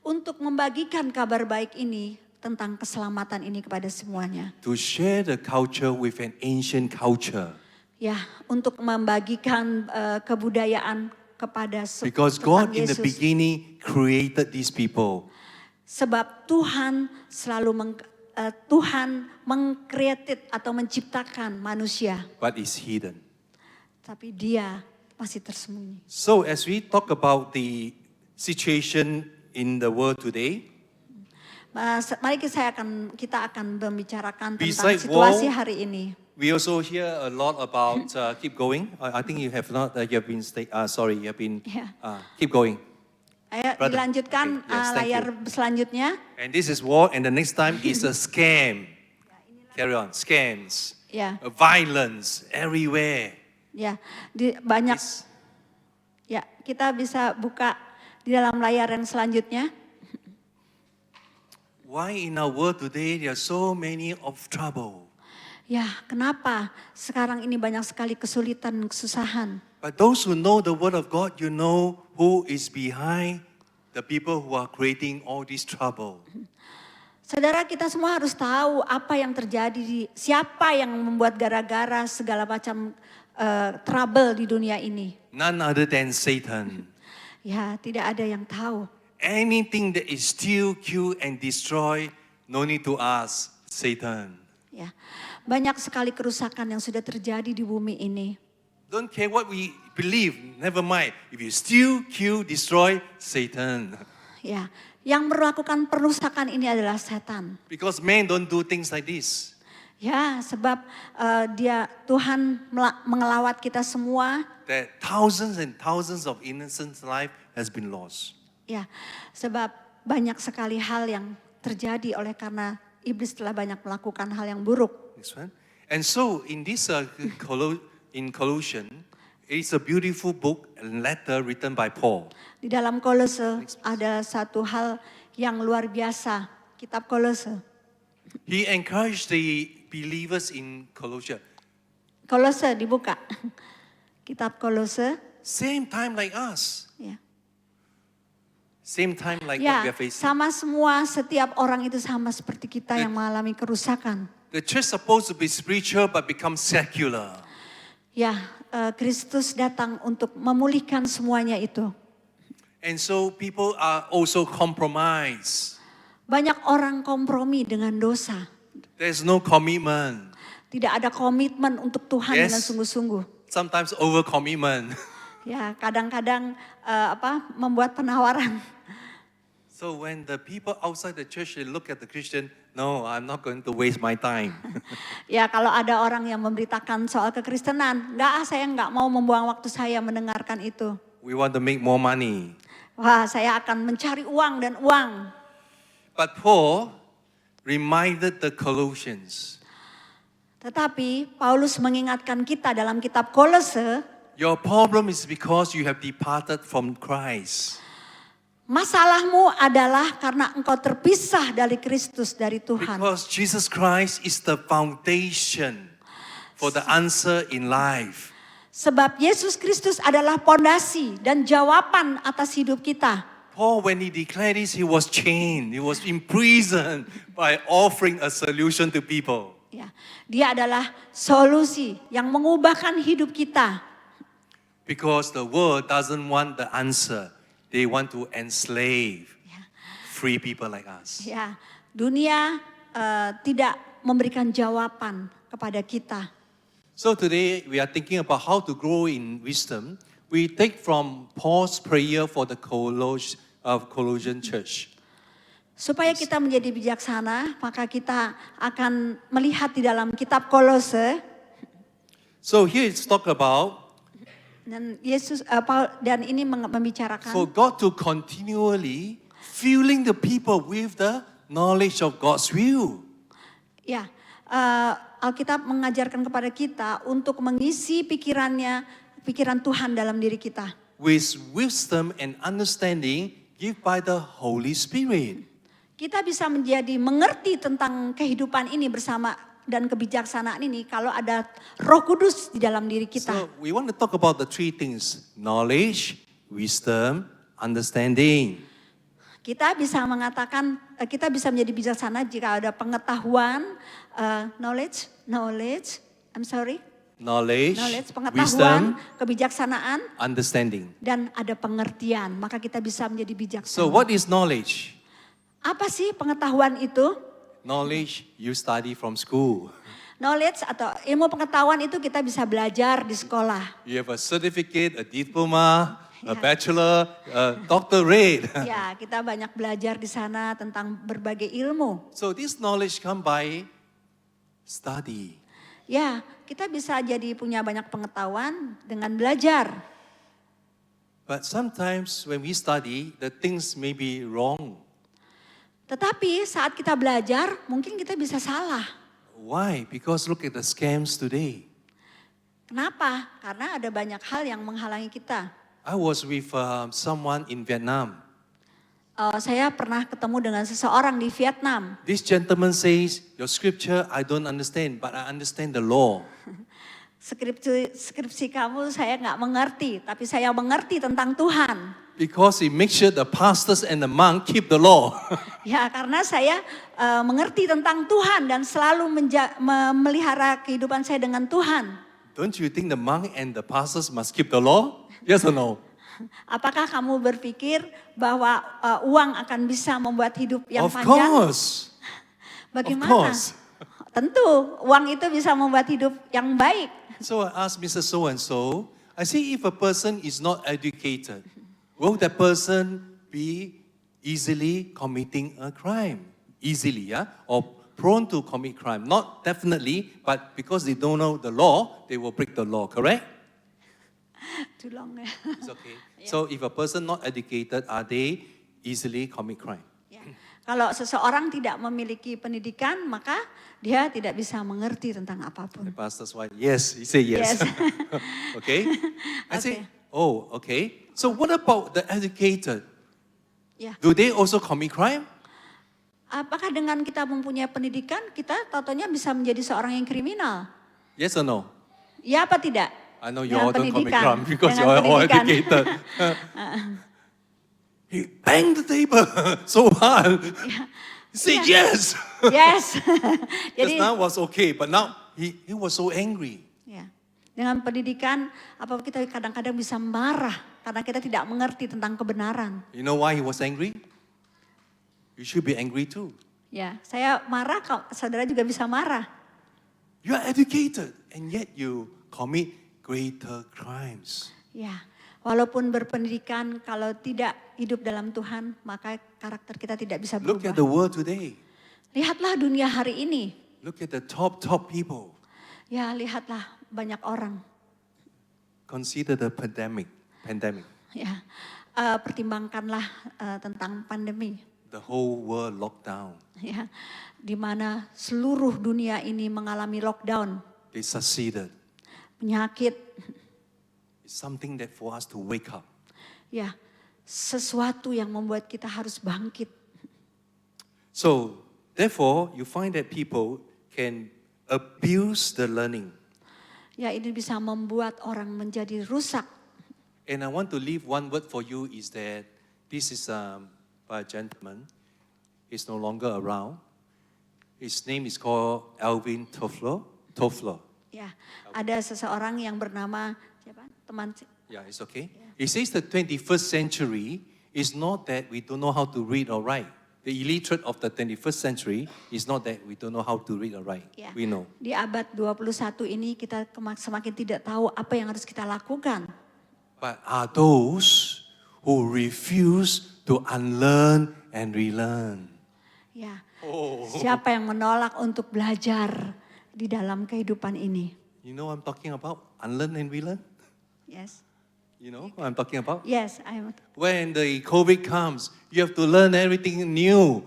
untuk membagikan kabar baik ini tentang keselamatan ini kepada semuanya. To share the culture with an ancient culture. Ya, untuk membagikan kebudayaan kepada Because tentang God in the Yesus. beginning created these people. Sebab Tuhan selalu Tuhan mengkreatif atau menciptakan manusia, But it's hidden. tapi dia masih tersembunyi. So as we talk about the situation in the world today, Mari kita akan membicarakan tentang Beside situasi war, hari ini. we also hear a lot about keep going. I think you have not. You have been. You have been. Yeah. Keep going. Ayo Brother. dilanjutkan Okay, yes, thank layar you. selanjutnya. And this is war, and the next time is a scam. Carry on, scams, Ya, violence everywhere. ya, banyak. This- Ya, kita bisa buka di dalam layar yang selanjutnya. Why in our world today there are so many of trouble? Ya, kenapa sekarang ini banyak sekali kesulitan, kesusahan. But those who know the word of God, you know who is behind the people who are creating all this trouble. Saudara, kita semua harus tahu apa yang terjadi, siapa yang membuat gara-gara segala macam trouble di dunia ini. None other than Satan. Ya, tidak ada yang tahu. Anything that is steal, kill, and destroy, no need to ask Satan. Ya, banyak sekali kerusakan yang sudah terjadi di bumi ini. Don't care what we believe, never mind. If you steal, kill, destroy, Satan. Ya, yang melakukan perusakan ini adalah setan. Because men don't do things like this. Ya, sebab Tuhan mengelawat kita semua. That thousands and thousands of innocent life has been lost. Ya, sebab banyak sekali hal yang terjadi oleh karena iblis telah banyak melakukan hal yang buruk. Next one. And so in this in Colossian, it's a beautiful book and letter written by Paul. Di dalam Kolose ada satu hal yang luar biasa, kitab Kolose. He encouraged the believers in Colossia. Kolose dibuka. Kitab Kolose. Same time like us. Ya. Same time like what Ya, we are facing. sama semua, setiap orang itu sama seperti kita yang mengalami kerusakan. The church supposed to be spiritual but become secular. Ya, Kristus datang untuk memulihkan semuanya itu. And so people are also compromised. Banyak orang kompromi dengan dosa. There's no commitment. Tidak ada komitmen untuk Tuhan Yes. dengan sungguh-sungguh. Sometimes over commitment. Ya, kadang-kadang membuat penawaran. So when the people outside the church they look at the Christian, no, I'm not going to waste my time. Ya, kalau ada orang yang memberitakan soal kekristenan, saya nggak mau membuang waktu saya mendengarkan itu. We want to make more money. Wah, saya akan mencari uang dan uang. But Paul reminded the Colossians, Tetapi Paulus mengingatkan kita dalam kitab Kolose, your problem is because you have departed from Christ. masalahmu adalah karena engkau terpisah dari Kristus, dari Tuhan. Because Jesus Christ is the foundation for the answer in life. Sebab Yesus Kristus adalah pondasi dan jawaban atas hidup kita. Paul, when he declared this, he was chained. He was imprisoned by offering a solution to people. Ya, dia adalah solusi yang mengubahkan hidup kita. Because the world doesn't want the answer. They want to enslave free people like us. Ya, dunia tidak memberikan jawaban kepada kita. So today we are thinking about how to grow in wisdom. We take from Paul's prayer for the Colossian church. Supaya kita menjadi bijaksana, maka kita akan melihat di dalam kitab Kolose. So here it's talk about Dan dan ini membicarakan for God to continually filling the people with the knowledge of God's will. ya, Alkitab mengajarkan kepada kita untuk mengisi pikiran Tuhan dalam diri kita. With wisdom and understanding given by the Holy Spirit. Kita bisa menjadi mengerti tentang kehidupan ini bersama dan kebijaksanaan ini kalau ada Roh Kudus di dalam diri kita. So we want to talk about the three things: knowledge, wisdom, understanding. Kita bisa mengatakan, kita bisa menjadi bijaksana jika ada pengetahuan, knowledge, Knowledge, pengetahuan, wisdom, kebijaksanaan, understanding. dan ada pengertian. Maka kita bisa menjadi bijaksana. So what is knowledge? Apa sih pengetahuan itu? Knowledge you study from school. Knowledge atau ilmu pengetahuan itu kita bisa belajar di sekolah. You have a certificate, a diploma, a Yeah. bachelor, a doctorate. Ya, kita banyak belajar di sana tentang berbagai ilmu. So this knowledge come by study. Ya, kita bisa jadi punya banyak pengetahuan dengan belajar. But sometimes when we study, the things may be wrong. Tetapi saat kita belajar, mungkin kita bisa salah. Why? Because look at the scams today. Kenapa? Karena ada banyak hal yang menghalangi kita. I was with someone in Vietnam. Saya pernah ketemu dengan seseorang di Vietnam. This gentleman says, your scripture I don't understand, but I understand the law. Skripsi kamu saya nggak mengerti, tapi saya mengerti tentang Tuhan. Because he makes sure the pastors and the monk keep the law. Ya, karena saya mengerti tentang Tuhan dan selalu memelihara kehidupan saya dengan Tuhan. Don't you think the monk and the pastors must keep the law? Yes or no? Apakah kamu berpikir bahwa uang akan bisa membuat hidup yang Of panjang? course. Bagaimana? Of course. Tentu, uang itu bisa membuat hidup yang baik. So I asked Mr. So-and-so, I say if a person is not educated, will that person be easily committing a crime? Easily, yeah? Or prone to commit crime? Not definitely, but because they don't know the law, they will break the law, correct? Too long. It's okay. So if a person not educated, are they easily commit crime? Ya. Kalau seseorang tidak memiliki pendidikan, maka dia tidak bisa mengerti tentang The apapun. pastor's wife, yes, he said yes. Yes. Okay? I say, Okay. oh, okay. So what about the educated? Ya. Do they also commit crime? Apakah dengan kita mempunyai pendidikan, kita taunya bisa menjadi seorang yang kriminal? Yes or no? Ya apa tidak? I know you Dengan all don't commit pendidikan. crime because you Dengan are all pendidikan. educated. He banged the table so hard. He said yes. Yes. Just Jadi now was okay, but now he was so angry. ya, dengan pendidikan, apa kita kadang-kadang bisa marah karena kita tidak mengerti tentang kebenaran. You know why he was angry? You should be angry too. Ya, saya marah, saudara juga bisa marah. You are educated and yet you commit greater crimes. Ya, walaupun berpendidikan, kalau tidak hidup dalam Tuhan, maka karakter kita tidak bisa Look berubah. at the world today. Lihatlah dunia hari ini. Look at the top people. Ya, lihatlah banyak orang. Consider the pandemic. Ya, pertimbangkanlah tentang pandemi. The whole world locked down. Ya, di mana seluruh dunia ini mengalami lockdown, They succeeded. penyakit. It's something that for us to wake up. Ya, sesuatu yang membuat kita harus bangkit. So, therefore, you find that people can abuse the learning. Ya, ini bisa membuat orang menjadi rusak. And I want to leave one word for you is that this is by a gentleman. He's no longer around. His name is called Alvin Toffler. Ya, ada seseorang yang bernama siapa? Teman. Yeah, it's okay. He says the 21st century is not that we don't know how to read or write. The illiterate of the 21st century is not that we don't know how to read or write. Ya. We know. Di abad 21 ini kita semakin tidak tahu apa yang harus kita lakukan. But are those who refuse to unlearn and relearn. Ya. Oh. Siapa yang menolak untuk belajar di dalam kehidupan ini? You know what I'm talking about? Unlearn and relearn? Yes. You know what I'm talking about? Yes, When the COVID comes, you have to learn everything new.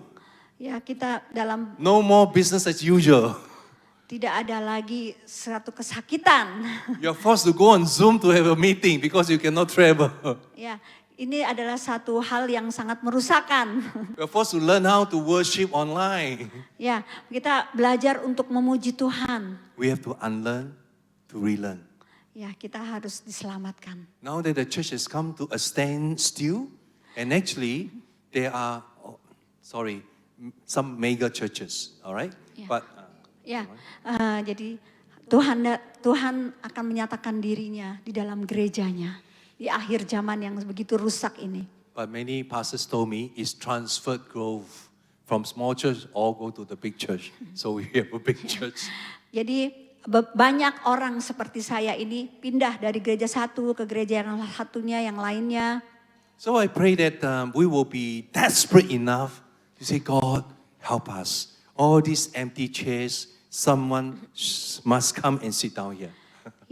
ya, kita dalam No more business as usual. tidak ada lagi suatu kesakitan. You're forced to go on Zoom to have a meeting because you cannot travel. Ya, ini adalah satu hal yang sangat merusakkan. You're forced to learn how to worship online. Ya, kita belajar untuk memuji Tuhan. We have to unlearn to relearn. Ya, kita harus diselamatkan. Now that the church has come to a standstill, and actually there are, some mega churches, all right? Yeah. But Ya, jadi Tuhan akan menyatakan dirinya di dalam gerejanya di akhir zaman yang begitu rusak ini. But many pastors told me it's transferred growth from small church all go to the big church. So we have a big church. Jadi banyak orang seperti saya ini pindah dari gereja satu ke gereja yang satunya, yang lainnya. So I pray that we will be desperate enough to say, God, help us. All these empty chairs, someone must come and sit down here.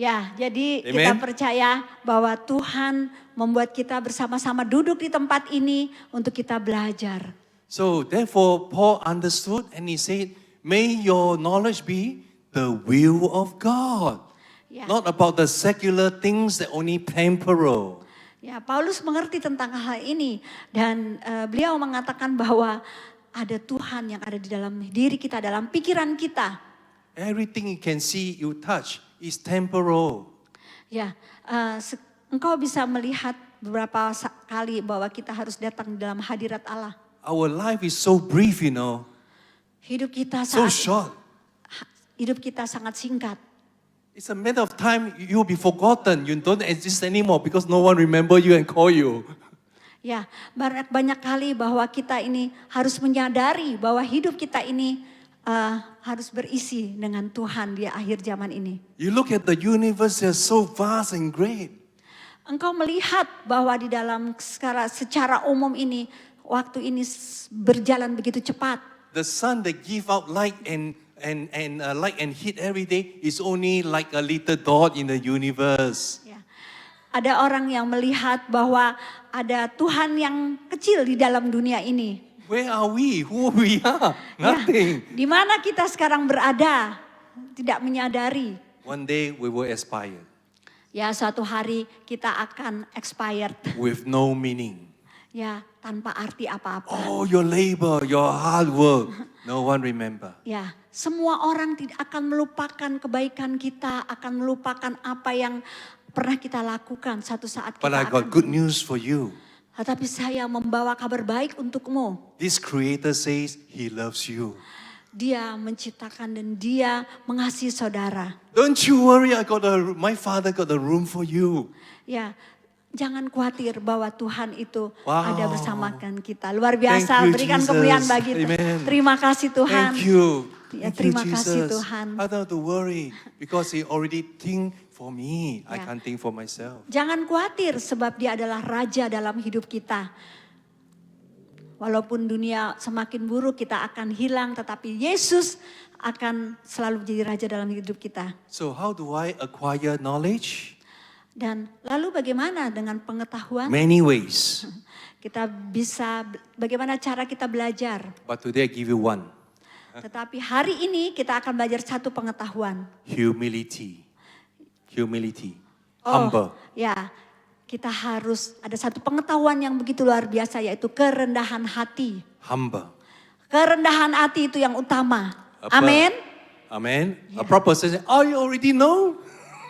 Ya, jadi Amen. kita percaya bahwa Tuhan membuat kita bersama-sama duduk di tempat ini untuk kita belajar. So therefore, Paul understood and he said, may your knowledge be the will of God. Ya. Not about the secular things that only temporal. Ya, Paulus mengerti tentang hal ini dan beliau mengatakan bahwa ada Tuhan yang ada di dalam diri kita, dalam pikiran kita. Everything you can see, you touch is temporal. Ya, engkau bisa melihat beberapa kali bahwa kita harus datang dalam hadirat Allah. Our life is so brief, you know, Hidup kita so sangat short. singkat. It's a matter of time you'll be forgotten. You don't exist anymore because no one remember you and call you. Ya, banyak kali bahwa kita ini harus menyadari bahwa hidup kita ini harus berisi dengan Tuhan di akhir zaman ini. You look at the universe, they're so vast and great. Engkau melihat bahwa di dalam secara umum ini waktu ini berjalan begitu cepat. The sun that give out light and light and heat every day is only like a little dot in the universe. Ya. Ada orang yang melihat bahwa ada Tuhan yang kecil di dalam dunia ini. Where are we? Who we are? Nothing. Ya, di mana kita sekarang berada? Tidak menyadari. One day we will expire Ya, suatu hari kita akan expired. with no meaning. Ya, tanpa arti apa-apa. Oh, your labor, your hard work, no one remember. Ya, semua orang tidak akan melupakan kebaikan kita, akan melupakan apa yang pernah kita lakukan. Satu saat kita But I got akan. good news for you. Tetapi saya membawa kabar baik untukmu. This Creator says He loves you. Dia menciptakan dan Dia mengasihi saudara. Don't you worry, my Father got a room for you. Ya, jangan khawatir bahwa Tuhan itu Wow. ada bersamakan kita. Luar biasa, Thank you, berikan Jesus. kemuliaan bagi Amen. Terima kasih Tuhan. Thank you. Ya, Thank terima you, kasih Jesus. Tuhan. I don't have to worry because He already think for me. I Ya. can't think for myself. Jangan khawatir sebab Dia adalah Raja dalam hidup kita. Walaupun dunia semakin buruk kita akan hilang, tetapi Yesus akan selalu menjadi Raja dalam hidup kita. So how do I acquire knowledge? Dan lalu bagaimana dengan pengetahuan? Many ways. Kita bisa, bagaimana cara kita belajar? But today I give you one. Tetapi hari ini kita akan belajar satu pengetahuan. Humility. Humility. Oh, Humble. ya. Kita harus ada satu pengetahuan yang begitu luar biasa yaitu kerendahan hati. Humble. Kerendahan hati itu yang utama. Apa? Amin. Amen. A proper person, oh, you already know.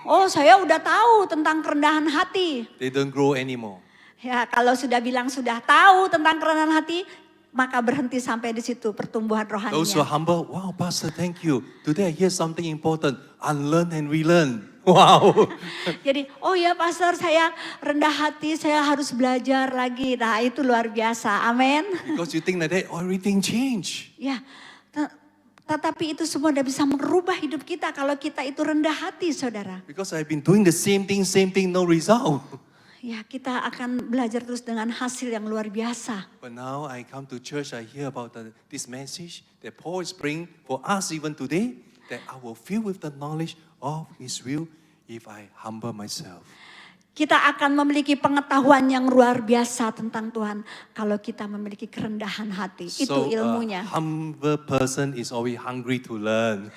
Oh, saya udah tahu tentang kerendahan hati. They don't grow anymore. Ya, kalau sudah bilang sudah tahu tentang kerendahan hati, maka berhenti sampai di situ pertumbuhan Those who are rohaninya. humble, wow, Pastor, thank you. Today I hear something important. Unlearn and relearn. Wow. Jadi, oh ya pastor, saya rendah hati, saya harus belajar lagi. Nah, itu luar biasa. Amin. Because you think like that, everything change. Ya, tetapi itu semua tidak bisa merubah hidup kita kalau kita itu rendah hati, saudara. Because I've been doing the same thing, no result. Ya, kita akan belajar terus dengan hasil yang luar biasa. But now I come to church, I hear about this message that Paul is bringing for us even today, that I will fill with the knowledge of His will if I humble myself. Kita akan memiliki pengetahuan yang luar biasa tentang Tuhan kalau kita memiliki kerendahan hati. Itu ilmunya. A humble person is always hungry to learn.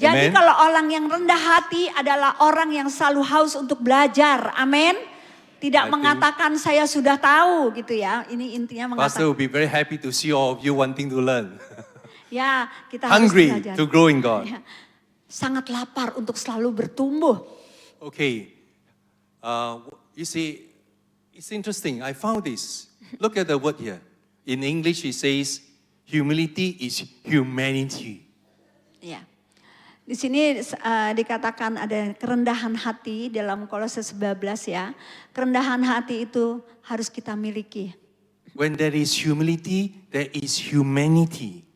Jadi Amen? kalau orang yang rendah hati adalah orang yang selalu haus untuk belajar. Amin. Tidak I think- mengatakan saya sudah tahu gitu ya. Ini intinya Pastor mengatakan. will be very happy to see all of you wanting to learn. Ya, kita harus Hungry belajar. to grow in God. Ya, sangat lapar untuk selalu bertumbuh. Okay, you see, it's interesting. I found this. Look at the word here. In English, it says, humility is humanity. Ya. Di sini dikatakan ada kerendahan hati dalam Kolose 11 ya. Kerendahan hati itu harus kita miliki. When there is humility, there is humanity.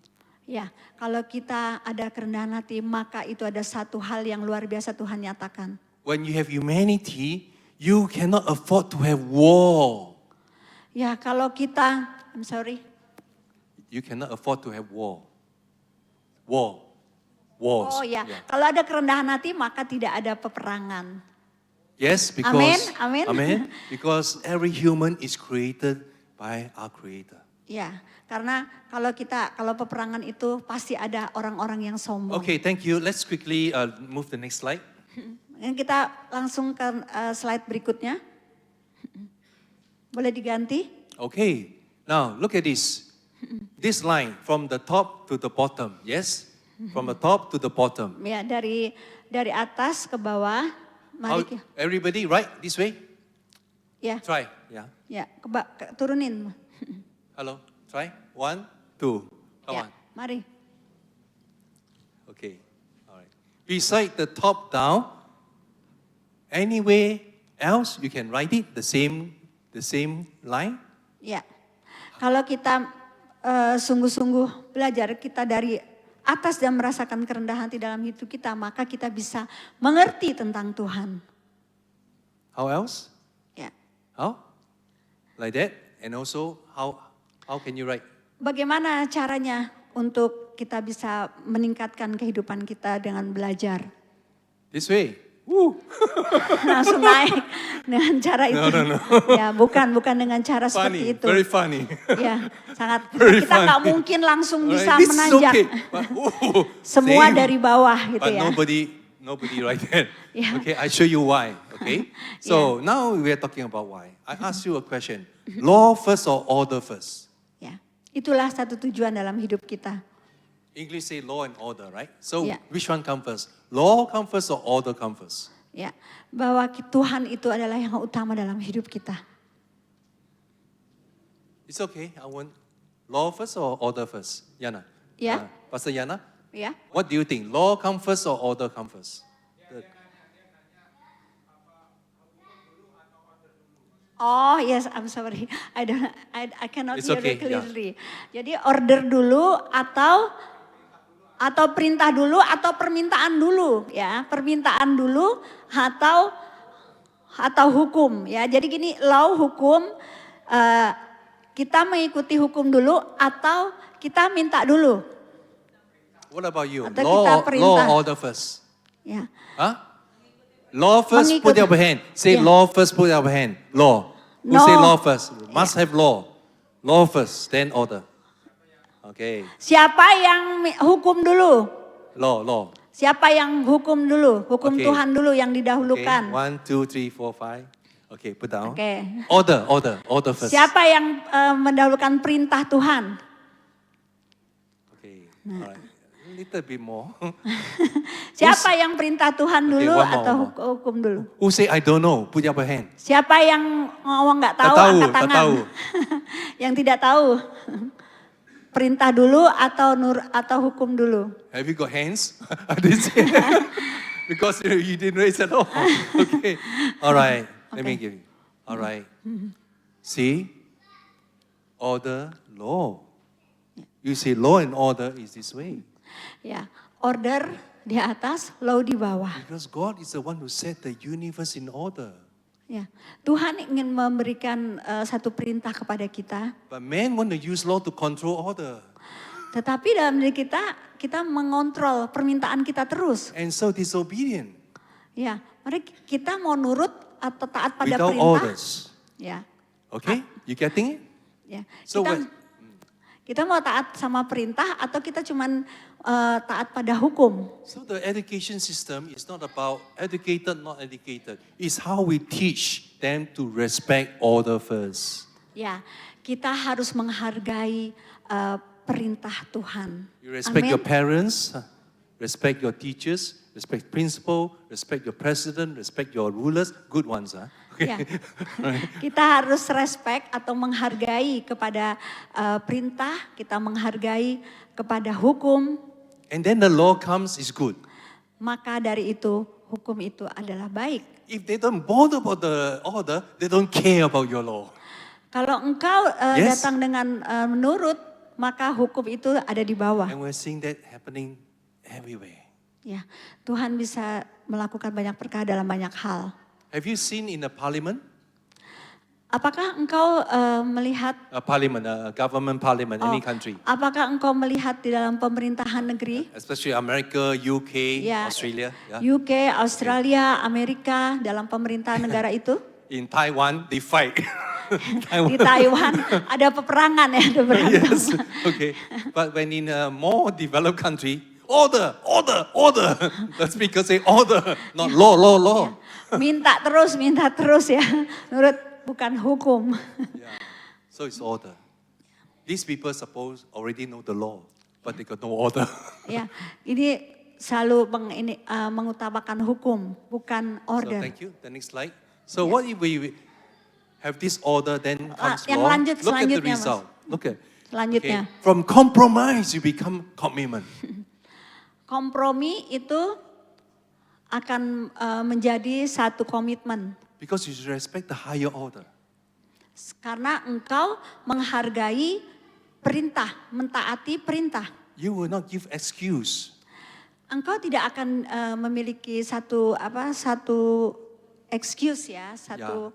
Ya, kalau kita ada kerendahan hati, maka itu ada satu hal yang luar biasa Tuhan nyatakan. When you have humanity, you cannot afford to have war. Ya, kalau kita, You cannot afford to have war. War. wars. Oh ya, Yeah. kalau ada kerendahan hati maka tidak ada peperangan. Yes, because Amen, amen. Amen. Because every human is created by our Creator. Ya, karena kalau peperangan itu pasti ada orang-orang yang sombong. Okay, thank you. Let's quickly move the next slide. Yang kita langsung ke slide berikutnya. Boleh diganti? Okay, now look at this. This line from the top to the bottom. Yes, from the top to the bottom. Ya, dari atas ke bawah. How, Mari everybody, right? This way. ya, Try. Yeah. ya, turunin. Hello. Try. 1, 2. Come Ya, on. mari. Okay. All right. Beside the top down, anywhere else you can write it the same line. Ya, kalau kita sungguh-sungguh belajar kita dari atas dan merasakan kerendahan hati dalam hidup kita, maka kita bisa mengerti tentang Tuhan. How else? Ya, How? Like that? And also, how can you write? bagaimana caranya untuk kita bisa meningkatkan kehidupan kita dengan belajar? This way. Woo. Langsung naik dengan cara itu. No. Ya, bukan dengan cara seperti Funny. itu. Very funny. Ya, sangat Very kita nggak funny. mungkin langsung Alright, bisa this is menanjak. okay. But, ooh, Semua same. dari bawah gitu But ya. nobody write that. Yeah. Okay, I show you why. Okay. So now we are talking about why. I ask you a question. Law first or order first? Ya, itulah satu tujuan dalam hidup kita. English say law and order, right? So Yeah. which one come first? Law come first or order come first? Ya, bahwa Tuhan itu adalah yang utama dalam hidup kita. It's okay. I want law first or order first? Yana. Yeah. Pastor Yana, Ya, what do you think? Law come first or order come first? oh yes, I'm sorry, I cannot It's hear okay, you clearly. Jadi order dulu atau perintah dulu atau permintaan dulu ya, permintaan dulu atau hukum ya. Jadi gini, law hukum, kita mengikuti hukum dulu atau kita minta dulu. What about you? Atau kita Law perintah. or order first? Ya. Huh? Law first, put Mengikut- up a hand. Say Yeah. law first, put up a hand. Law. Who No. say law first? Must have law. Law first, then order. Okay. Siapa yang hukum dulu? Law. Siapa yang hukum dulu? Hukum Okay. Tuhan dulu yang Okay. didahulukan. 1, 2, 3, 4, 5. Okay, put down. Oke. Order first. Siapa yang mendahulukan perintah Tuhan? Okay. Alright. A little bit more. Siapa yang perintah Tuhan Okay, dulu one more, atau one more. hukum dulu? Who say I don't know? Put up a hand. Siapa yang ngomong nggak tahu, Tak tahu, angkat tak tangan. tahu. Yang tidak tahu. Perintah dulu atau hukum dulu? Have you got hands? I didn't say because you didn't raise at all. Okay. All right. Let me Okay. give you. All right. See? Order, law. You see law and order is this way. Ya, order di atas, law di bawah. Because God is the one who set the universe in order. Ya, Tuhan ingin memberikan satu perintah kepada kita, But man want to use law to control order. tetapi dalam diri kita mengontrol permintaan kita terus. And so disobedient. Ya, mari kita mau nurut atau taat pada Without perintah. orders. Ya, Okay? You getting it? ya. So Kita mau taat sama perintah atau kita cuman taat pada hukum. So the education system is not about educated, not educated. It's how we teach them to respect order first. Ya, kita harus menghargai perintah Tuhan. You respect Amin. your parents, respect your teachers, respect principal, respect your president, respect your rulers, good ones. Okay. Ya. Kita harus respect atau menghargai kepada perintah, kita menghargai kepada hukum. And then the law comes is good. Maka dari itu hukum itu adalah baik. If they don't bother about the order, they don't care about your law. Kalau engkau Yes. datang dengan menurut, maka hukum itu ada di bawah. And we're seeing that happening everywhere. Ya, Tuhan bisa melakukan banyak perkara dalam banyak hal. Have you seen in the parliament? Apakah engkau melihat A parliament, a government parliament, any country, apakah engkau melihat di dalam pemerintahan negeri? especially America, UK, Ya, Australia. Yeah. UK, Australia, Amerika dalam pemerintahan negara itu? In Taiwan, they fight. Di Taiwan ada peperangan ya, ada berantem. Yes, okay. But when in a more developed country, order, order, order. The speaker say order, not law, law, law. Minta terus ya. Menurut bukan hukum. Yeah. So it's order. These people suppose already know the law, but they got no order. Ya, ini selalu mengutamakan hukum, bukan So order. thank you. The next slide. So what if we have this order, then comes yang law? lanjut, Look at the selanjutnya, Mas. result. Look at. Selanjutnya. From compromise, you become commitment. Kompromi itu akan menjadi satu komitmen. Because you respect the higher order. Karena engkau menghargai perintah, mentaati perintah. You will not give excuse. Engkau tidak akan memiliki satu excuse ya, satu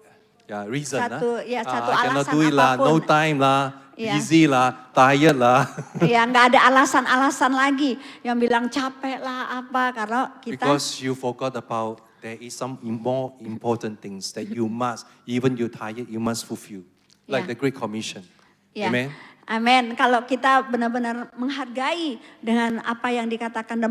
Reason satu- lah. ya, satu I cannot alasan do it lah, no apapun. time lah, Ya. busy lah, tired lah. ya nggak ada alasan-alasan lagi yang bilang capek lah apa karena kita Because you forgot about there is some more important things that you must, even you tired, you must fulfill. Like Yeah. the Great Commission. ya. Amen. Amin. Kalau kita benar-benar menghargai dengan apa yang dikatakan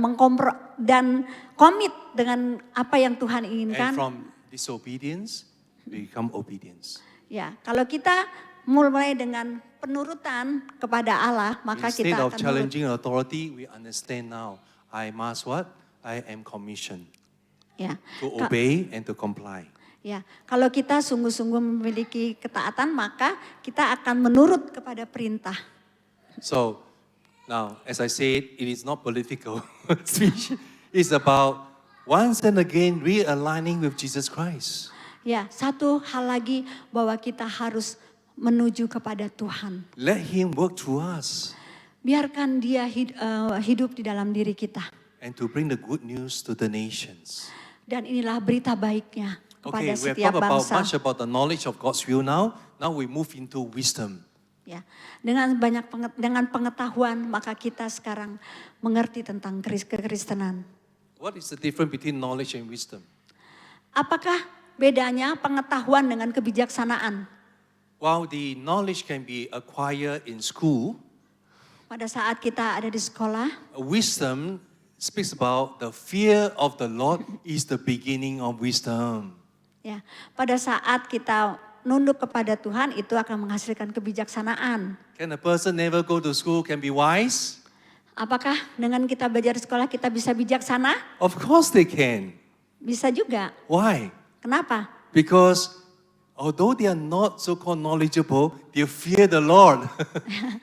dan komit dengan apa yang Tuhan And inginkan. from disobedience, become obedience. Ya, kalau kita mulai dengan penurutan kepada Allah, maka Instead kita of akan nurut. challenging authority, we understand now. I must what? I am commissioned Ya. to obey and to comply. Ya, kalau kita sungguh-sungguh memiliki ketaatan, maka kita akan menurut kepada perintah. So now, as I said, it is not political speech. It's about once and again realigning with Jesus Christ. Ya, satu hal lagi bahwa kita harus menuju kepada Tuhan. Let Him work through us Biarkan Dia hidup di dalam diri kita. and to bring the good news to the nations. Dan inilah berita baiknya kepada Okay, we have setiap talked about bangsa. much about the knowledge of God's will now. Now we move into wisdom. Ya, dengan pengetahuan maka kita sekarang mengerti tentang kekristenan. What is the difference between knowledge and wisdom? Apakah bedanya pengetahuan dengan kebijaksanaan? While the knowledge can be acquired in school, Pada saat kita ada di sekolah, wisdom speaks about the fear of the Lord is the beginning of wisdom. ya, pada saat kita nunduk kepada Tuhan itu akan menghasilkan kebijaksanaan. Can a person never go to school can be wise? Apakah dengan kita belajar di sekolah kita bisa bijaksana? Of course they can. Bisa juga. Why? Kenapa? Because although they are not so-called knowledgeable, they fear the Lord.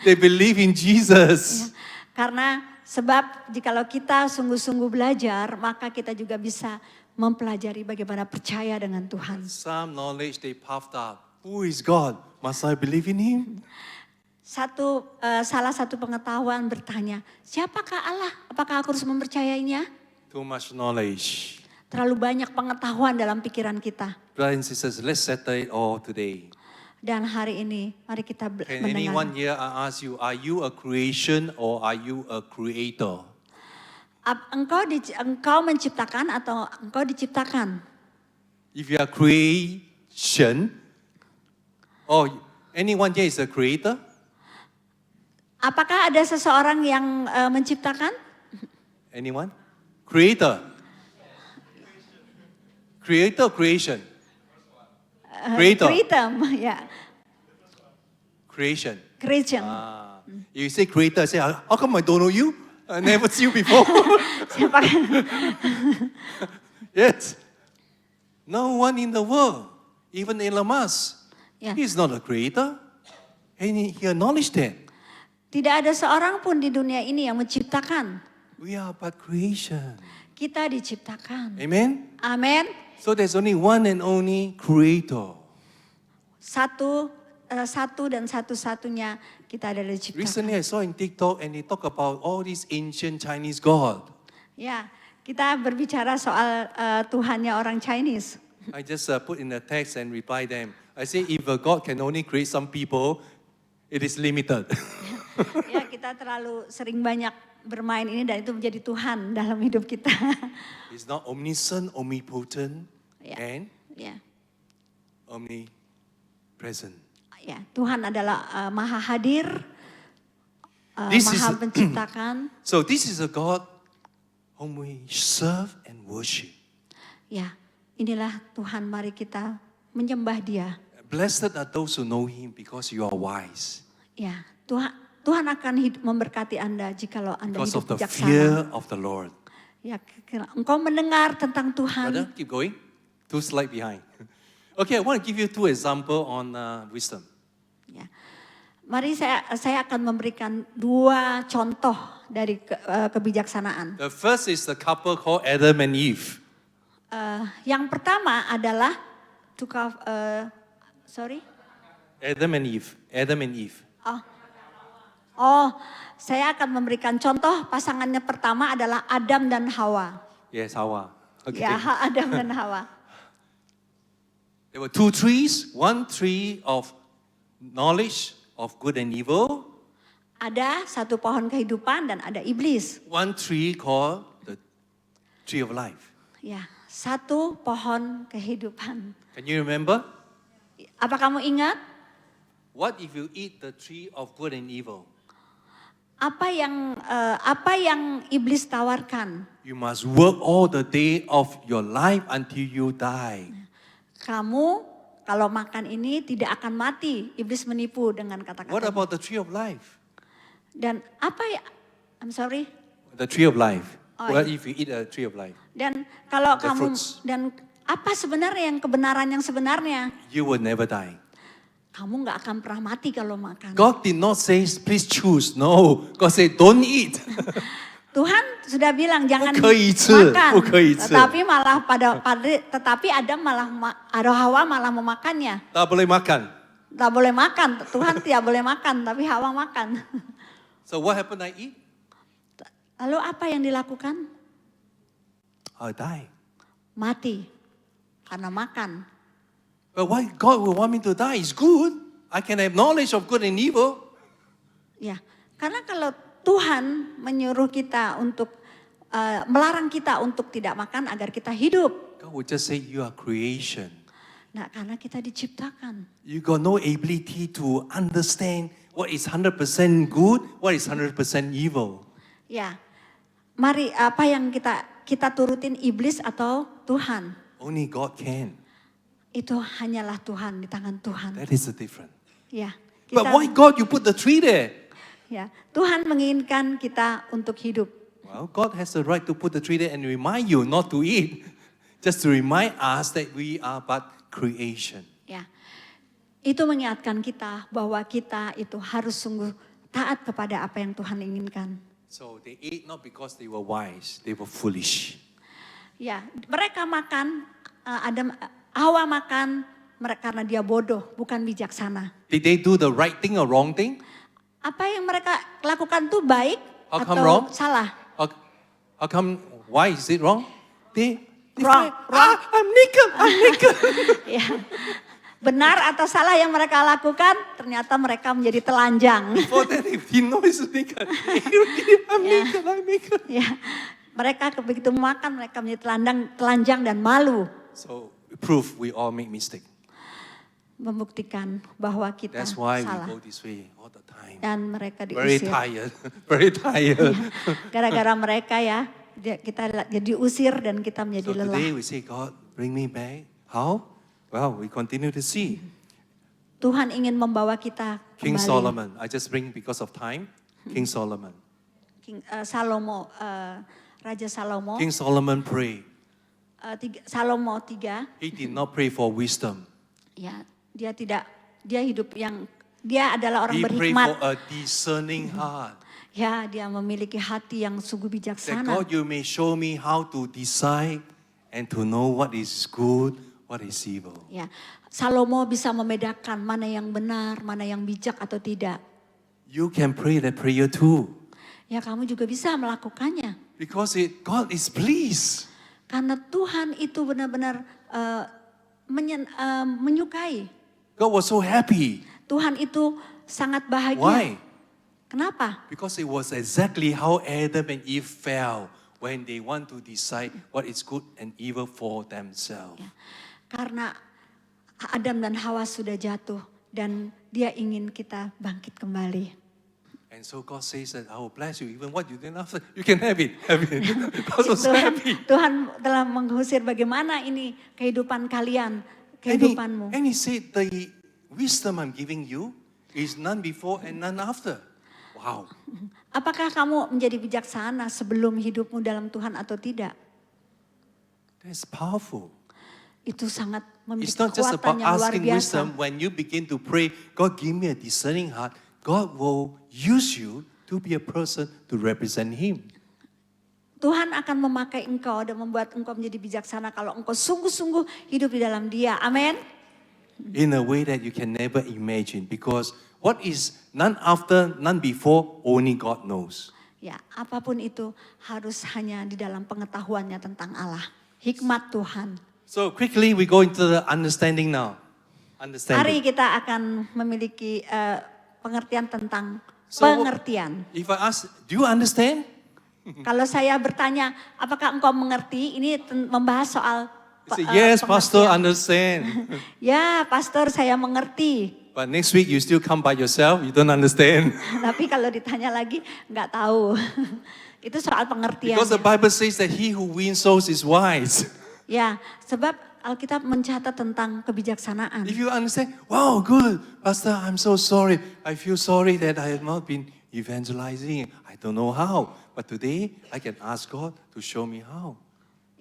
They believe in Jesus. Karena sebab jikalau kita sungguh-sungguh belajar, maka kita juga bisa mempelajari bagaimana percaya dengan Tuhan. Some knowledge they puffed up. Who is God? Must I believe in Him? Salah satu pengetahuan bertanya, siapakah Allah? Apakah aku harus mempercayainya? Too much knowledge. Terlalu banyak pengetahuan dalam pikiran kita. Brothers and sisters, let's settle it all today. Dan hari ini, mari kita Can anyone mendengar. here I ask you, are you a creation or are you a creator? Engkau menciptakan atau engkau diciptakan? If you are creation, or anyone here is a creator? Apakah ada seseorang yang menciptakan? Anyone? Creator. Creator, creation. Creator. Creator, ya. Creation. Creation. You say creator, I say, how come I don't know you? I never see you before. Siapa? Yes. No one in the world, even Elon Musk, Yeah. he's not a creator. And he acknowledged that. Tidak ada seorang pun di dunia ini yang menciptakan. We are but creation. Kita diciptakan. Amen? Amin. So there's only one and only creator. Satu dan satu-satunya kita adalah diciptakan. Recently I saw in TikTok and they talk about all these ancient Chinese God. Ya, kita berbicara soal Tuhannya orang Chinese. I just put in the text and reply them. I say, if God can only create some people, it is limited. Ya, kita terlalu sering banyak bermain ini dan itu menjadi Tuhan dalam hidup kita. It's not omniscient, omnipotent, Ya. and Ya, omnipresent. ya, Tuhan adalah Maha Hadir, This is- Maha Menciptakan. So this is a God whom we serve and worship. Ya, inilah Tuhan, mari kita menyembah Dia. Blessed are those who know Him because you are wise. Ya, Tuhan akan memberkati Anda jikalau Anda Because of hidup the fear bijaksana. of the Lord. Ya, engkau mendengar tentang Tuhan. Brother, keep going. 2 slides behind. Okay, I want to give you 2 examples on wisdom. Ya. Mari saya akan memberikan 2 contoh dari kebijaksanaan. The first is the couple called Adam and Eve. Yang pertama adalah Adam and Eve. Adam and Eve. Saya akan memberikan contoh pasangannya pertama adalah Adam dan Hawa. Yes, Hawa. Okay. Ya, Adam dan Hawa. There were 2 trees. One tree of knowledge of good and evil. Ada satu pohon kehidupan dan ada iblis. One tree called the tree of life. Ya, satu pohon kehidupan. Can you remember? Apa kamu ingat? What if you eat the tree of good and evil? Apa yang iblis tawarkan? You must work all the day of your life until you die. Kamu kalau makan ini tidak akan mati. Iblis menipu dengan What kata-kata. about the tree of life? Dan apa ya? I'm sorry. The tree of life. Oh, What iya. if you eat a tree of life? Dan kalau The kamu fruits. dan apa sebenarnya yang kebenaran yang sebenarnya? You will never die. Kamu nggak akan pernah mati kalau makan. God did not say, please choose. No. God said, don't eat. Tuhan sudah bilang jangan 不可以吃， makan. 不可以吃。 Tetapi Adam Hawa malah memakannya. Tak boleh makan. Tak boleh makan. Tuhan tidak boleh makan, tapi Hawa makan. So what happened? I eat? Lalu apa yang dilakukan? I die. Mati karena makan. But why God will want me to die? It's good. I can have knowledge of good and evil. Ya, karena kalau Tuhan menyuruh kita untuk melarang kita untuk tidak makan agar kita hidup. God will just say you are creation. Nah, karena kita diciptakan. You got no ability to understand what is 100% good, what is 100% evil. Ya, mari apa yang kita turutin iblis atau Tuhan? Only God can. Itu hanyalah Tuhan, di tangan Tuhan. That is the difference. Ya, But why God you put the tree there? ya, Tuhan menginginkan kita untuk hidup. Well, God has the right to put the tree there and remind you not to eat. Just to remind us that we are but creation. Ya, itu mengingatkan kita bahwa kita itu harus sungguh taat kepada apa yang Tuhan inginkan. So they ate not because they were wise, they were foolish. Ya, mereka makan, Hawa makan karena dia bodoh, bukan bijaksana. Did they do the right thing or wrong thing? Apa yang mereka lakukan tuh baik How come atau wrong? salah? How come, why is it wrong? They Wrong, find, wrong. I'm naked, I'm naked. Ya. Benar atau salah yang mereka lakukan, ternyata mereka menjadi telanjang. For that, if he knows he's naked, I'm naked, I'm naked. Ya, mereka begitu makan, mereka menjadi telanjang dan malu. So, proof we all make mistake. Membuktikan bahwa kita That's why we salah. go this way all the time. Dan mereka Very diusir. tired, very tired. Gara-gara mereka ya, kita jadi usir dan kita menjadi So lelah. today we say, God, bring me back. How? Well, we continue to see. Tuhan ingin membawa kita King kembali. Solomon, I just bring because of time. King Solomon. Raja Salomo. King Solomon prayed. Salomo 3. He did not pray for wisdom. Ya, dia hidup dia adalah orang He prayed berhikmat. for a discerning heart. Ya, dia memiliki hati yang sungguh That bijaksana. God, you may show me how to decide and to know what is good, what is evil. Ya, Salomo bisa membedakan mana yang benar, mana yang bijak atau tidak. You can pray that prayer too. Ya, kamu juga bisa melakukannya. Because God is pleased. Karena Tuhan itu benar-benar menyukai. God was so happy. Tuhan itu sangat bahagia. Why? Kenapa? Because it was exactly how Adam and Eve fell when they want to decide what is good and evil for themselves. Ya, karena Adam dan Hawa sudah jatuh dan dia ingin kita bangkit kembali. And so God says that I will bless you. Even what you didn't after, you can have it. Have it. God was so happy. Tuhan telah mengusir bagaimana ini kehidupan kalian, kehidupanmu. And he said, the wisdom I'm giving you is none before and none after. Wow. Apakah kamu menjadi bijaksana sebelum hidupmu dalam Tuhan atau tidak? That's powerful. Itu sangat memiliki It's not just kekuatan about yang luar asking biasa. wisdom. When you begin to pray, God give me a discerning heart, God will use you to be a person to represent Him. Tuhan akan memakai engkau dan membuat engkau menjadi bijaksana kalau engkau sungguh-sungguh hidup di dalam Dia. Amin. In a way that you can never imagine. Because what is none after, none before, only God knows. Ya, apapun itu harus hanya di dalam pengetahuannya tentang Allah. Hikmat Tuhan. So quickly we go into the understanding now. Mari Understanding. kita akan memiliki pengertian tentang So, pengertian. If I ask, do you understand? Kalau saya bertanya, apakah engkau mengerti? Ini membahas soal You say, yes, Pastor, pengertian. understand. Ya, pastor, saya mengerti. But next week you still come by yourself, you don't understand. Tapi kalau ditanya lagi, nggak tahu. Itu soal pengertian. Because the Bible says that he who wins souls is wise. Ya, sebab Alkitab mencatat tentang kebijaksanaan. If you understand, wow, good. Pastor, I'm so sorry. I feel sorry that I have not been evangelizing. I don't know how. But today I can ask God to show me how.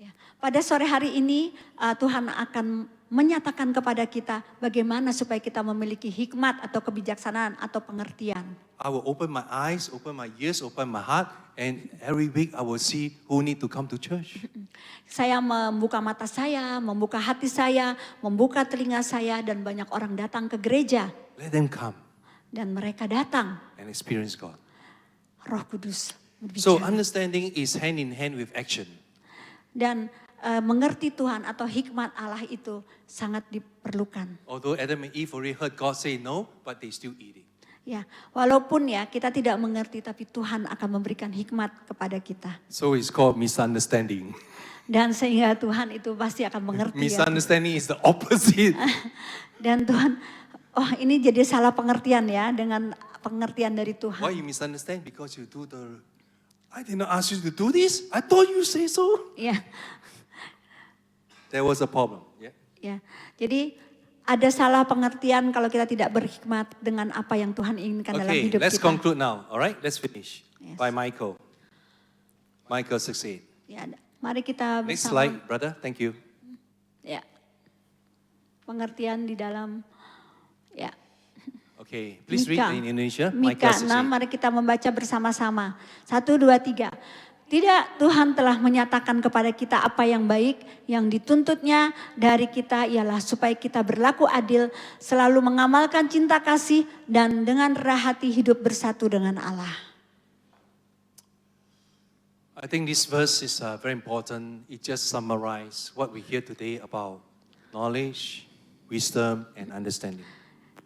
Ya, pada sore hari ini Tuhan akan menyatakan kepada kita bagaimana supaya kita memiliki hikmat atau kebijaksanaan atau pengertian. I will open my eyes, open my ears, open my heart, and every week I will see who need to come to church. Saya membuka mata saya, membuka hati saya, membuka telinga saya dan banyak orang datang ke gereja. Let them come Dan mereka datang, and experience God. Roh Kudus So berbicara. understanding is hand in hand with action. Dan mengerti Tuhan atau hikmat Allah itu sangat diperlukan. Although Adam and Eve already heard God say no, but they still eat it. Ya, walaupun ya kita tidak mengerti tapi Tuhan akan memberikan hikmat kepada kita. So it's called misunderstanding. Dan sehingga Tuhan itu pasti akan mengerti ya. Misunderstanding is the opposite. Dan Tuhan, oh ini jadi salah pengertian ya dengan pengertian dari Why Tuhan. you misunderstand? Because you do the, I did not ask you to do this. I thought you say so. Ya, There was a problem. Yeah. ya. Jadi ada salah pengertian kalau kita tidak berhikmat dengan apa yang Tuhan inginkan dalam Okay, hidup let's kita. conclude now. All right, let's finish. Yes. By Michael. Michael 6:8. Ya, mari kita Next bersama. slide, brother. Thank you. Ya. Pengertian di dalam ya. Okay, please read Mika. in Indonesia. Mika Michael 6, 6:8. mari kita membaca bersama-sama. 1, 2, 3. Tidak, Tuhan telah menyatakan kepada kita apa yang baik, yang dituntutnya dari kita ialah supaya kita berlaku adil, selalu mengamalkan cinta kasih, dan dengan rendah hati hidup bersatu dengan Allah. I think this verse is very important. It just summarizes what we hear today about knowledge, wisdom, and understanding.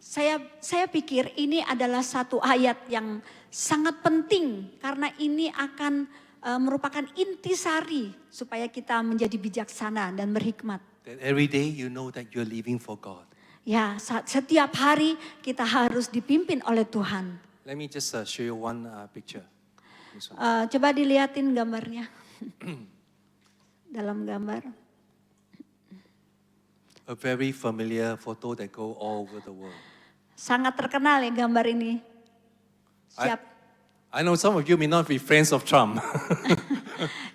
Saya pikir ini adalah satu ayat yang sangat penting karena ini akan merupakan intisari supaya kita menjadi bijaksana dan berhikmat. That every day you know that you're living for God. Ya, setiap hari kita harus dipimpin oleh Tuhan. Let me just show you one picture. This one. Coba dilihatin gambarnya. Dalam gambar. A very familiar photo that go all over the world. Sangat terkenal ya gambar ini. Siap. I know some of you may not be friends of Trump,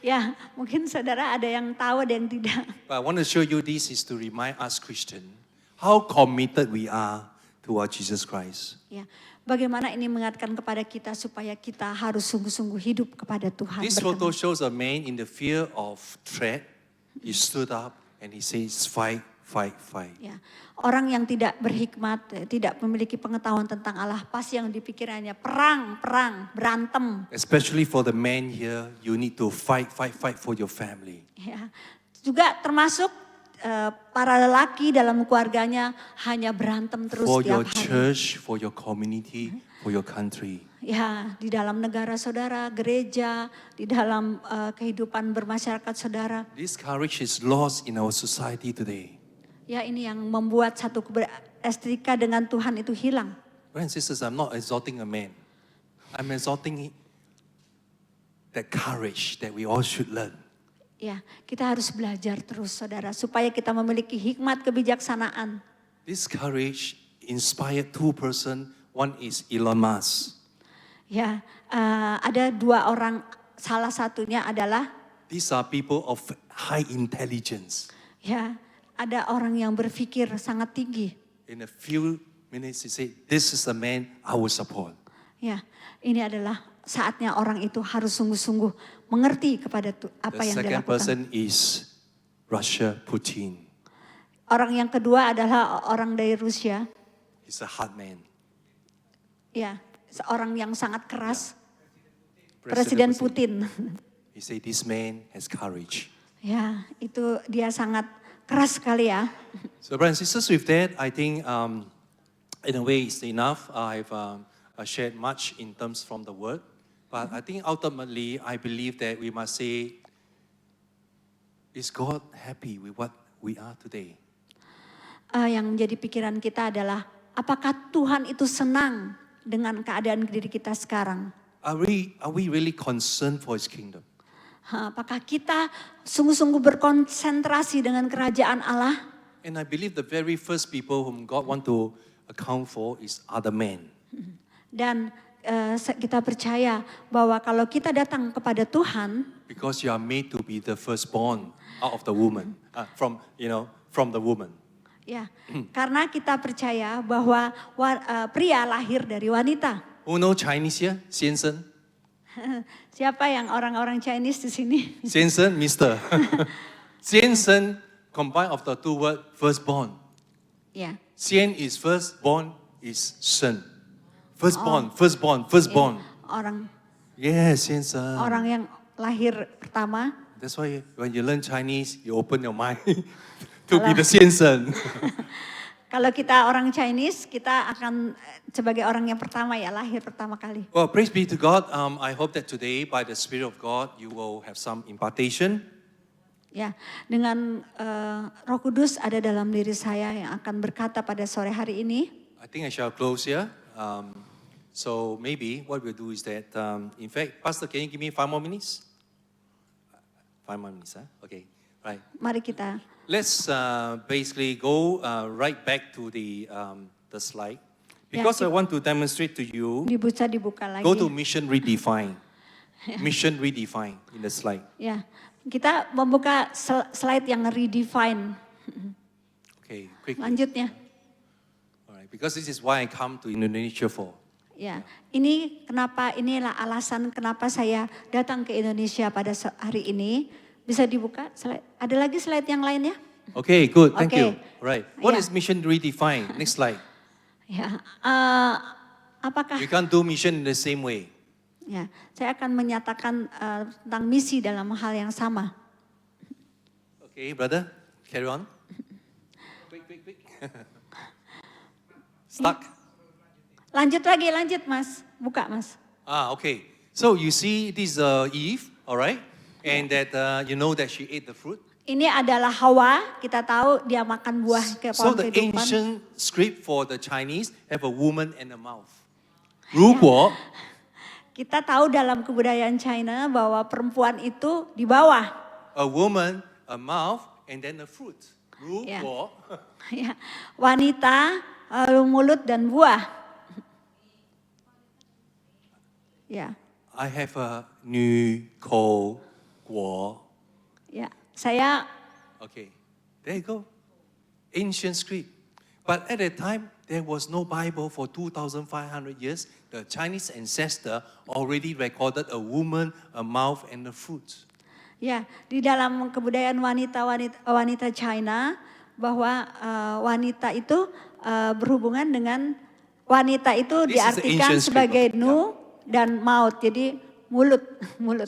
Ya, mungkin saudara ada yang tahu, ada yang tidak. but I want to show you this is to remind us Christian how committed we are to our Jesus Christ. Ya, bagaimana ini mengingatkan kepada kita supaya kita harus sungguh-sungguh hidup kepada Tuhan. This photo shows a man in the fear of threat. He stood up and he says, fight, fight, fight. Ya, orang yang tidak berhikmat, tidak memiliki pengetahuan tentang Allah, pasti yang dipikirannya perang, berantem. Especially for the men here, you need to fight, fight, fight for your family. Ya, juga termasuk para lelaki dalam keluarganya hanya berantem terus For your tiap hari. church, for your community, for your country. Ya, di dalam negara saudara, gereja, di dalam kehidupan bermasyarakat saudara. This courage is lost in our society today. Ya, ini yang membuat satu estetika dengan Tuhan itu hilang. Brothers and sisters, I'm not exalting a man. I'm exalting that courage that we all should learn. Ya, kita harus belajar terus saudara, supaya kita memiliki hikmat kebijaksanaan. This courage inspired two persons. One is Elon Musk. Ya, ada dua orang, salah satunya adalah These are people of high intelligence. ya, ada orang yang berpikir sangat tinggi. In a few minutes, he said, "This is the man I will support." Ya, ini adalah saatnya orang itu harus sungguh-sungguh mengerti kepada apa The yang second dilakukan. person is Russia Putin. Orang yang kedua adalah orang dari Rusia. He's a hard man. Ya, seorang yang sangat keras. Presiden Putin. He said, "This man has courage." Ya, itu dia sangat keras sekali ya. So, brothers and sisters, with that, I think in a way it's enough. I've shared much in terms from the word, but I think ultimately I believe that we must say, is God happy with what we are today? Yang menjadi pikiran kita adalah, apakah Tuhan itu senang dengan keadaan diri kita sekarang? Are we really concerned for His kingdom? Apakah kita sungguh-sungguh berkonsentrasi dengan kerajaan Allah? And I believe the very first people whom God want to account for is other men. Dan kita percaya bahwa kalau kita datang kepada Tuhan, Because you are made to be the firstborn out of the woman, from the woman. ya, karena kita percaya bahwa pria lahir dari wanita. Who know Chinese here? 先生? Siapa yang orang-orang Chinese di sini? 先生, Mister. 先生 combined of the two words firstborn. Ya, 先 is firstborn is 生. Firstborn. orang Yes, 先生. orang yang lahir pertama. That's why when you learn Chinese, you open your mind to be the 先生. Kalau kita orang Chinese, kita akan sebagai orang yang pertama ya, lahir pertama kali. Well, praise be to God. I hope that today, by the Spirit of God, you will have some impartation. Ya, dengan Roh Kudus ada dalam diri saya yang akan berkata pada sore hari ini. I think I shall close here. So maybe what we'll do is that, in fact, Pastor, can you give me 5 more minutes? 5 more minutes, huh? Okay, right. Mari kita Let's basically go right back to the slide. Because I want to demonstrate to you, dibuka lagi. go to Mission Redefine. Mission Redefine in the slide. Ya, kita membuka slide yang redefine. Okay, quickly. Lanjutnya. All right, because this is why I come to Indonesia for. Ya, inilah alasan kenapa saya datang ke Indonesia pada hari ini. Bisa dibuka slide. Ada lagi slide yang lain ya? Okay, good. Thank Okay. you. Right. What Yeah. is Mission Redefine? Next slide. Ya, apakah? You can't do mission in the same way. Ya, saya akan menyatakan tentang misi dalam hal yang sama. Okay, brother, carry on. Quick. Stuck. Lanjut Mas. Buka Mas. Okay. So you see, this is Eve, all right? And that you know that she ate the fruit. Ini adalah Hawa, kita tahu dia makan buah ke So pohon the kehidupan. ancient script for the Chinese have a woman and a mouth. 如果 Kita tahu dalam kebudayaan China bahwa perempuan itu di bawah. a woman, a mouth, and then a fruit. 如果 Ya, wanita, lalu mulut dan buah. Ya, I have a 女口果. ya, saya Okay, there you go. Ancient script. But at that time, there was no Bible for 2,500 years. The Chinese ancestor already recorded a woman, a mouth, and a fruit. ya di dalam kebudayaan wanita China bahwa wanita itu berhubungan dengan wanita itu This is the diartikan ancient script sebagai of- nu dan maut. Jadi mulut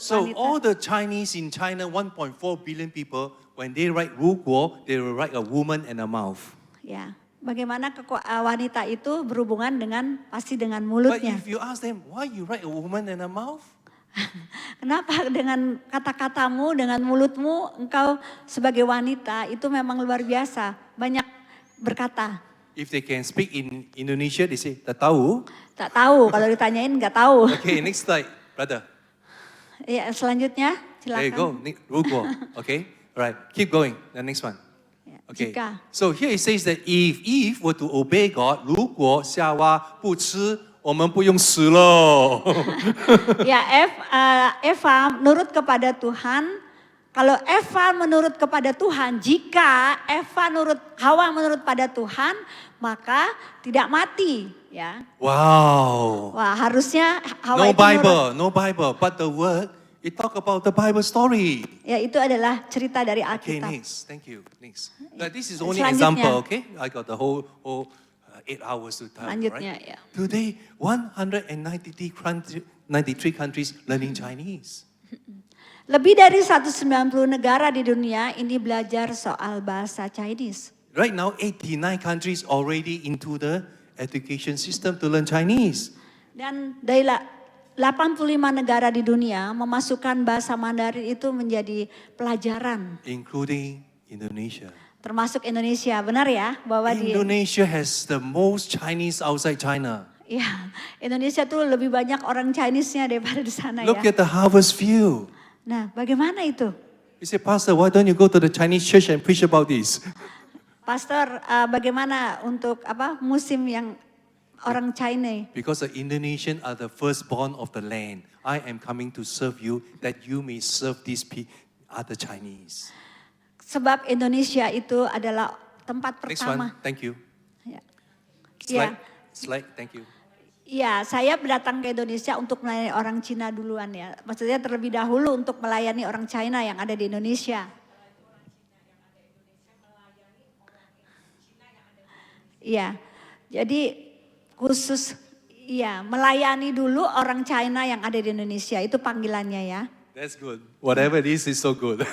So wanita. all the Chinese in China, 1.4 billion people, when they write 如果, they will write a woman and a mouth. Ya, bagaimana wanita itu berhubungan pasti dengan But mulutnya. if you ask them, why you write a woman and a mouth? Kenapa dengan kata-katamu, dengan mulutmu, engkau sebagai wanita itu memang luar biasa, banyak berkata. If they can speak in Indonesia, they say, tak tahu. Tak tahu, kalau ditanyain nggak tahu. Okay, next slide, brother. Ya, selanjutnya There you go, silakan. 如果, okay? All right, keep going, the next one. Ya, Okay, jika. so here it says that if Eve were to obey God, 如果夏娃不吃，我们不用死了。 Ya, Eva menurut kepada Tuhan. Kalau Eva menurut kepada Tuhan, jika Hawa menurut pada Tuhan, maka tidak mati, ya. Wow. Wah, harusnya Hawa No itu Bible, but the word, it talk about the Bible story. ya itu adalah cerita dari Okay, Alkitab. next, thank you, next. This is only Selanjutnya. example, okay? I got the whole 8 hours to tell, Selanjutnya, right? ya. Today, 193 countries learning Chinese. Lebih dari 190 negara di dunia ini belajar soal bahasa Chinese. Right now, 89 countries already into the education system to learn Chinese. Dan dari 85 negara di dunia memasukkan bahasa Mandarin itu menjadi pelajaran. Including Indonesia. Termasuk Indonesia, benar ya? Bahwa Indonesia has the most Chinese outside China. ya, Indonesia tuh lebih banyak orang Chinese-nya daripada di sana Look ya. at the harvest field. Nah, bagaimana itu? You say, Pastor, why don't you go to the Chinese church and preach about this? Pastor, bagaimana untuk musim yang orang China? Because the Indonesian are the firstborn of the land. I am coming to serve you that you may serve these other Chinese. Sebab Indonesia itu adalah tempat Next pertama. one, thank you. Ya. Slide, thank you. Ya, saya datang ke Indonesia untuk melayani orang Cina duluan ya. Maksudnya terlebih dahulu untuk melayani orang China yang ada di Indonesia. Iya, jadi khusus melayani dulu orang China yang ada di Indonesia. Itu panggilannya ya. That's good. Whatever it is so good.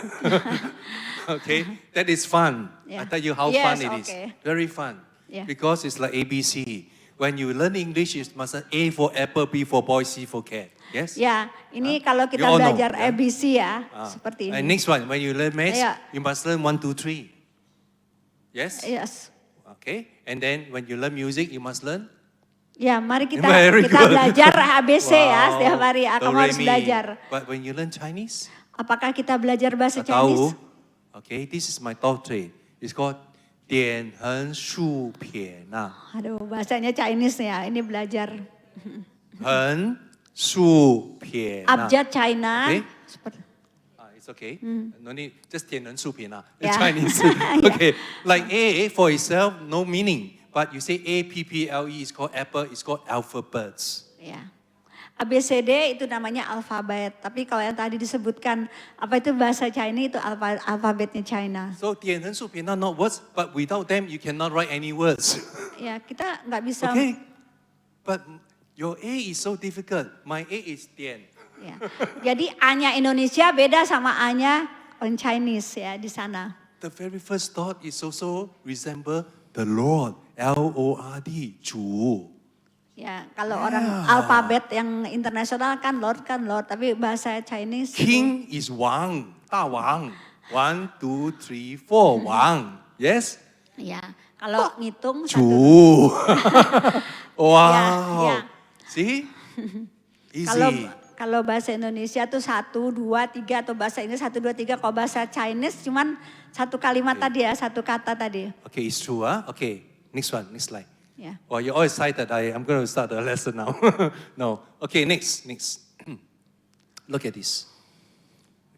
Okay, that is fun. Yeah. I tell you how Yes, fun it is. okay. Very fun. Yeah. Because it's like ABC. When you learn English, it must have A for apple, B for boy, C for cat. Yes? Ya, ini kalau kita You all know, belajar yeah? ABC ya, Ah. seperti And ini. next one, when you learn maths, Yeah. you must learn 1, 2, 3. Yes? Yes. Okay. And then when you learn music, you must learn. Ya, mari kita Very good. belajar ABC ya Wow. setiap hari. Kamu Do, harus re, mi. belajar. But when you learn Chinese, Apakah kita belajar bahasa tak tahu. Chinese? Okay, this is my doctorate. It's called 点横竖撇捺。 Aduh, bahasanya Chinese ya. Ini belajar 横竖撇捺。 abjad China. Okay. Seperti, It's okay. No need, just 点横竖撇捺. Yeah. It's Chinese. Okay, like A for itself, no meaning. But you say APPLE is called apple, it's called alphabets. ya. ABCD itu namanya alfabet. Tapi kalau yang tadi disebutkan apa itu bahasa China itu alfabetnya China. So 点横竖撇捺 not words, but without them you cannot write any words. Ya, kita nggak bisa. Okay, but your A is so difficult. My A is 点. Ya. Jadi A-nya Indonesia beda sama A-nya orang Chinese ya di sana. The very first thought is also resemble the Lord, L-O-R-D, 主. Ya, kalau orang alfabet yang internasional kan Lord, tapi bahasa Chinese itu- King is Wang, 大王. 1, 2, 3, 4, Wang. Yes? Ya, kalau ngitung 主. satu. Wow. Ya. See? Kalau Easy. kalau bahasa Indonesia tuh 1, 2, 3 atau bahasa Inggris 1, 2, 3. Kalau bahasa Chinese cuman satu kalimat tadi ya, satu kata tadi. Okay, it's true, huh? Okay, next one, next slide. Ya. Well, you're all excited. I'm going to start the lesson now. No. Okay, next. Look at this.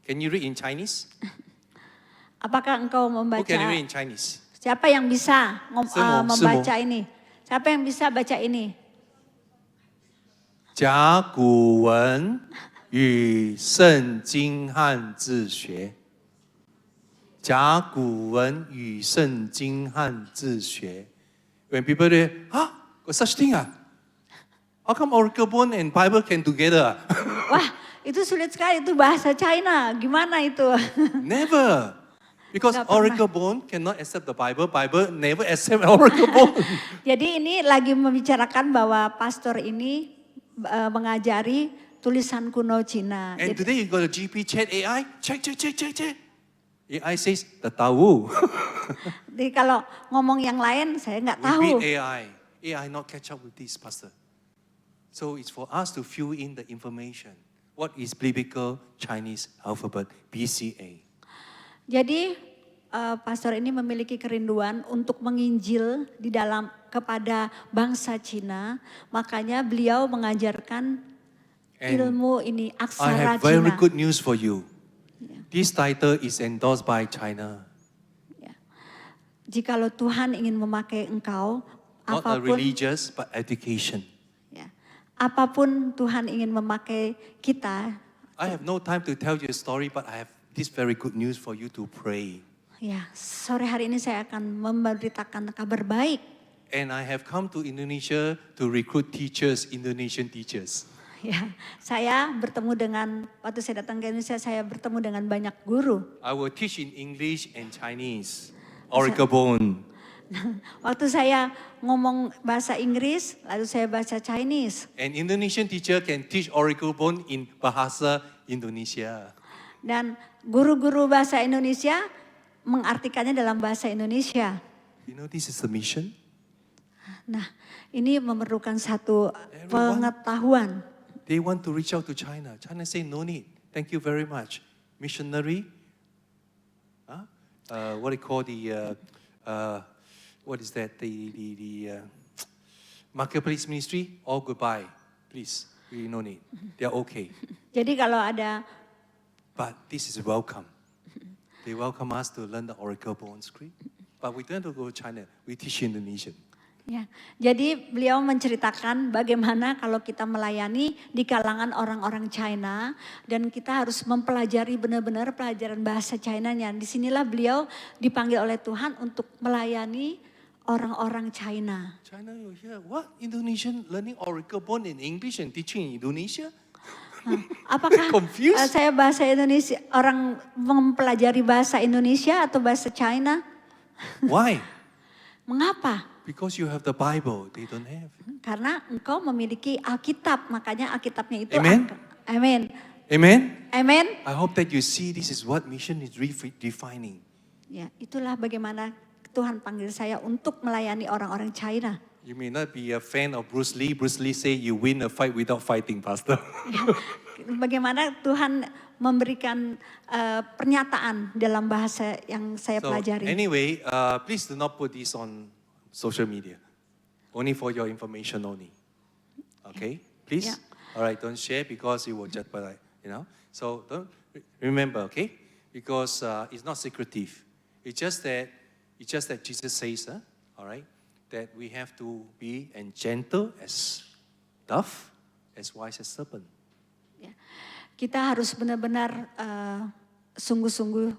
Can you read in Chinese? Apakah engkau Who membaca? can read in Chinese? Siapa yang bisa membaca Semua. ini? Siapa yang bisa baca ini? 甲骨文与圣经汉字学。甲骨文与圣经汉字学。When people say, huh? Got such thing ah? How come Oracle Bone and Bible can together? Wah, itu sulit sekali, itu bahasa China. Gimana itu? Never. Because Nggak pernah. Oracle Bone cannot accept the Bible. Bible never accept Oracle Bone. Jadi ini lagi membicarakan bahwa pastor ini mengajari tulisan kuno Cina. And Jadi, today you got a GP chat AI. Check. AI says, tak tahu. jadi kalau ngomong yang lain saya nggak We tahu. beat AI. AI not catch up with this, Pastor. So it's for us to fill in the information. What is biblical Chinese alphabet, BCA? Jadi pastor ini memiliki kerinduan untuk menginjil di dalam kepada bangsa Cina. Makanya beliau mengajarkan And ilmu ini I aksara have very Cina. good news for you. Ya. This title is endorsed by China. Ya. Jikalau Tuhan ingin memakai engkau, Not a apapun religious, but education. ya, apapun Tuhan ingin memakai kita, I have no time to tell you a story, but I have this very good news for you to pray. ya sore hari ini saya akan memberitakan kabar baik. And I have come to Indonesia to recruit teachers, Indonesian teachers. Ya, saya bertemu dengan waktu saya datang ke Indonesia, saya bertemu dengan banyak guru. I will teach in English and Chinese. Oracle Bone. Waktu saya ngomong bahasa Inggris, lalu saya bahasa Chinese. An Indonesian teacher can teach Oracle Bone in Bahasa Indonesia. Dan guru-guru bahasa Indonesia mengartikannya dalam bahasa Indonesia. You know this is the mission? Nah, ini memerlukan satu Everyone- pengetahuan. They want to reach out to China. China say no need. Thank you very much. Missionary. What do you call the what is that? The marketplace ministry. All goodbye. Please, we no need. They are okay. Jadi kalau ada But this is welcome. They welcome us to learn the Oracle Bone script. But we don't have to go to China. We teach Indonesian. ya, jadi beliau menceritakan bagaimana kalau kita melayani di kalangan orang-orang China dan kita harus mempelajari benar-benar pelajaran bahasa China-nya. Disinilah beliau dipanggil oleh Tuhan untuk melayani orang-orang China. China, you hear what? Indonesian learning Oracle Bone in English and teaching in Indonesia? Apakah Confused? saya bahasa Indonesia, orang mempelajari bahasa Indonesia atau bahasa China? Why? Mengapa? Because you have the Bible, they don't have. Karena engkau memiliki Alkitab, makanya Alkitabnya itu Amen. Amin. Amen? Amen. I hope that you see this is what mission is defining. Ya, itulah bagaimana Tuhan panggil saya untuk melayani orang-orang China. You may not be a fan of Bruce Lee. Bruce Lee say you win a fight without fighting, Pastor. Bagaimana Tuhan memberikan pernyataan dalam bahasa yang saya So pelajari. anyway, please do not put this on social media. Only for your information only. Okay? Please? Yeah. All right, don't share because it will just, So don't remember, okay? Because it's not secretive. It's just that Jesus says, all right, that we have to be and gentle as dove, as wise as serpent. Ya. Kita harus benar-benar sungguh-sungguh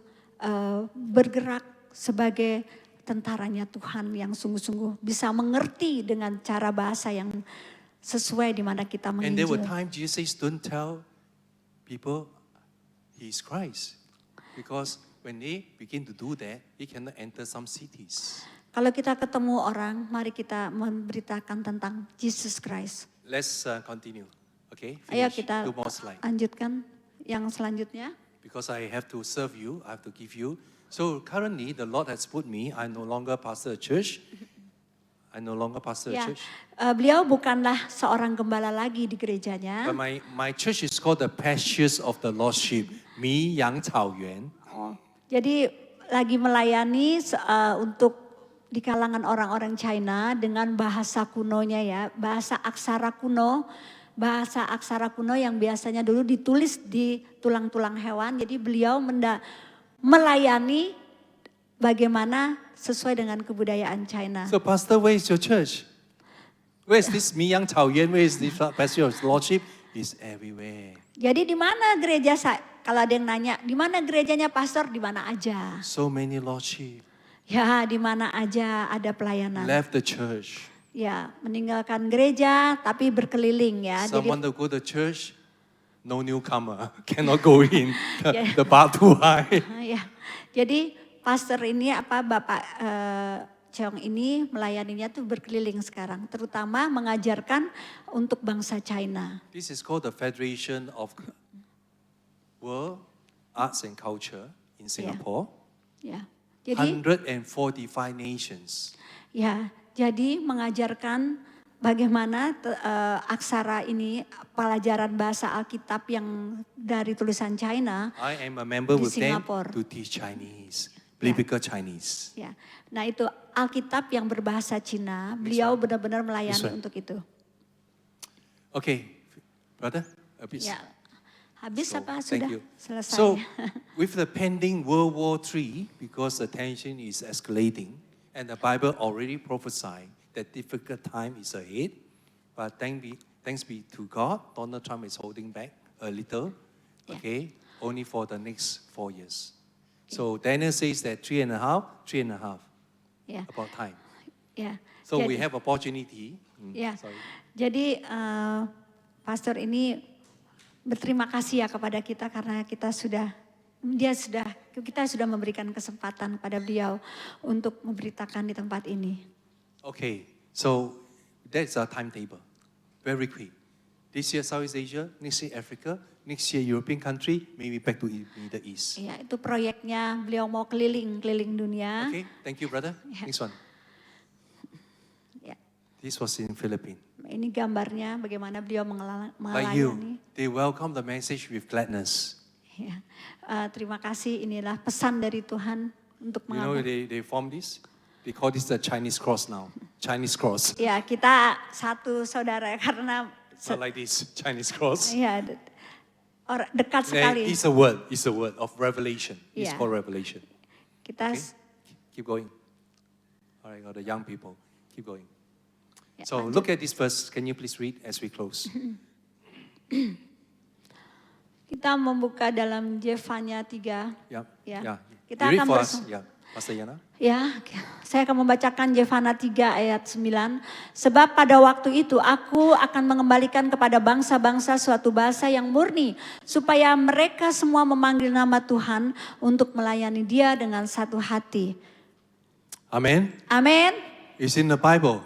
bergerak sebagai tentaranya Tuhan yang sungguh-sungguh bisa mengerti dengan cara bahasa yang sesuai di mana kita And there were menginjil. times Jesus says, don't tell people He's Christ. Because when they begin to do that, He cannot enter some cities. Kalau kita ketemu orang, mari kita memberitakan tentang Jesus Christ. Let's continue. Okay, Ayo finish. kita 2 more slides. lanjutkan yang selanjutnya. Because I have to serve you, I have to give you. So currently, the Lord has put me, I no longer pastor a church. I no longer pastor a Ya, church. beliau bukanlah seorang gembala lagi di gerejanya. But my church is called the Pastures of the Lost Sheep, Mi Yang Cao Yuan. Jadi lagi melayani untuk di kalangan orang-orang China dengan bahasa kunonya ya, bahasa aksara kuno yang biasanya dulu ditulis di tulang-tulang hewan. Jadi beliau melayani bagaimana sesuai dengan kebudayaan China. So Pastor, where is your church? Where is this Mi Yang Cao Yuan? Where is this Pastures of the Lost Sheep? It's everywhere. Jadi di mana gereja kalau ada yang nanya, di mana gerejanya pastor? Di mana aja. So many lost sheep Ya, di mana aja ada pelayanan. left the church. Ya, meninggalkan gereja tapi berkeliling ya. Jadi Someone to go to church, no newcomer, cannot go in. Yeah. The bar too high. ya. Jadi pastor ini Bapak Cheong ini melayaninya tuh berkeliling sekarang, terutama mengajarkan untuk bangsa China. This is called the Federation of World Arts and Culture in Singapore. Ya, jadi 145 nations. ya, jadi mengajarkan bagaimana aksara ini, pelajaran bahasa Alkitab yang dari tulisan China. I am a member di with them Singapore. to teach Chinese, biblical Chinese. Ya, nah itu Alkitab yang berbahasa Cina. Beliau benar-benar melayani This one. untuk itu. Okay, brother, a bit. Ya, habis So, apa thank sudah you. selesai? So, with the pending World War III, because the tension is escalating, and the Bible already prophesied that difficult time is ahead, but thanks be to God, Donald Trump is holding back a little, Yeah. okay, only for the next 4 years. So Daniel says that 3.5 Ya, about time. ya. So Jadi- we have opportunity. Ya, Sorry. jadi pastor ini berterima kasih ya kepada kita karena kita sudah memberikan kesempatan kepada beliau untuk memberitakan di tempat ini. Okay, so that's our timetable. Very quick. This year Southeast Asia, next year Africa, next year European country, maybe back to Middle East. Ya, itu proyeknya, beliau mau keliling dunia. Okay, thank you, brother. Yeah. Next one. Ya, This was in Philippines. ini gambarnya bagaimana beliau Like melayani. you, they welcome the message with gladness. Ya, terima kasih, inilah pesan dari Tuhan untuk You know, mengabdi. they form this. They call this the Chinese cross now. Chinese cross. Ya, kita satu saudara karena Not like this Chinese cross. ya dekat sekali. It's a word of revelation. It's Yeah. called revelation. Kita Okay? Keep going. All right, got the young people. Keep going. ya, So lanjut. look at this verse. Can you please read as we close? Kita membuka dalam Yefanya 3. Yeah. Ya. Yeah. Kita You read akan for us. bersama. Yeah. Pastor Yana. Ya, saya akan membacakan Yefanya 3 ayat 9. Sebab pada waktu itu aku akan mengembalikan kepada bangsa-bangsa suatu bahasa yang murni. Supaya mereka semua memanggil nama Tuhan untuk melayani Dia dengan satu hati. Amen. Amin. It's in the Bible.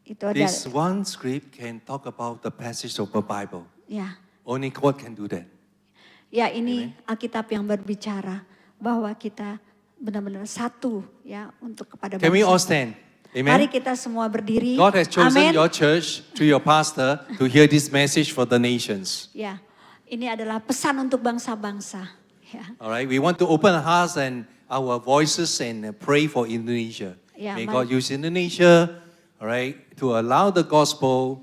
Itu ada. This one script can talk about the passage of the Bible. Ya, Only God can do that. ya ini Alkitab yang berbicara bahwa kita benar-benar satu ya untuk kepada Can we all bangsa. stand? Mari Amen. kita semua berdiri. God has chosen Amin. your church through your pastor to hear this message for the nations. Ya, ini adalah pesan untuk bangsa-bangsa. Ya, All right, we want to open our hearts and our voices and pray for Indonesia. Yeah, May my- God use Indonesia, all right, to allow the gospel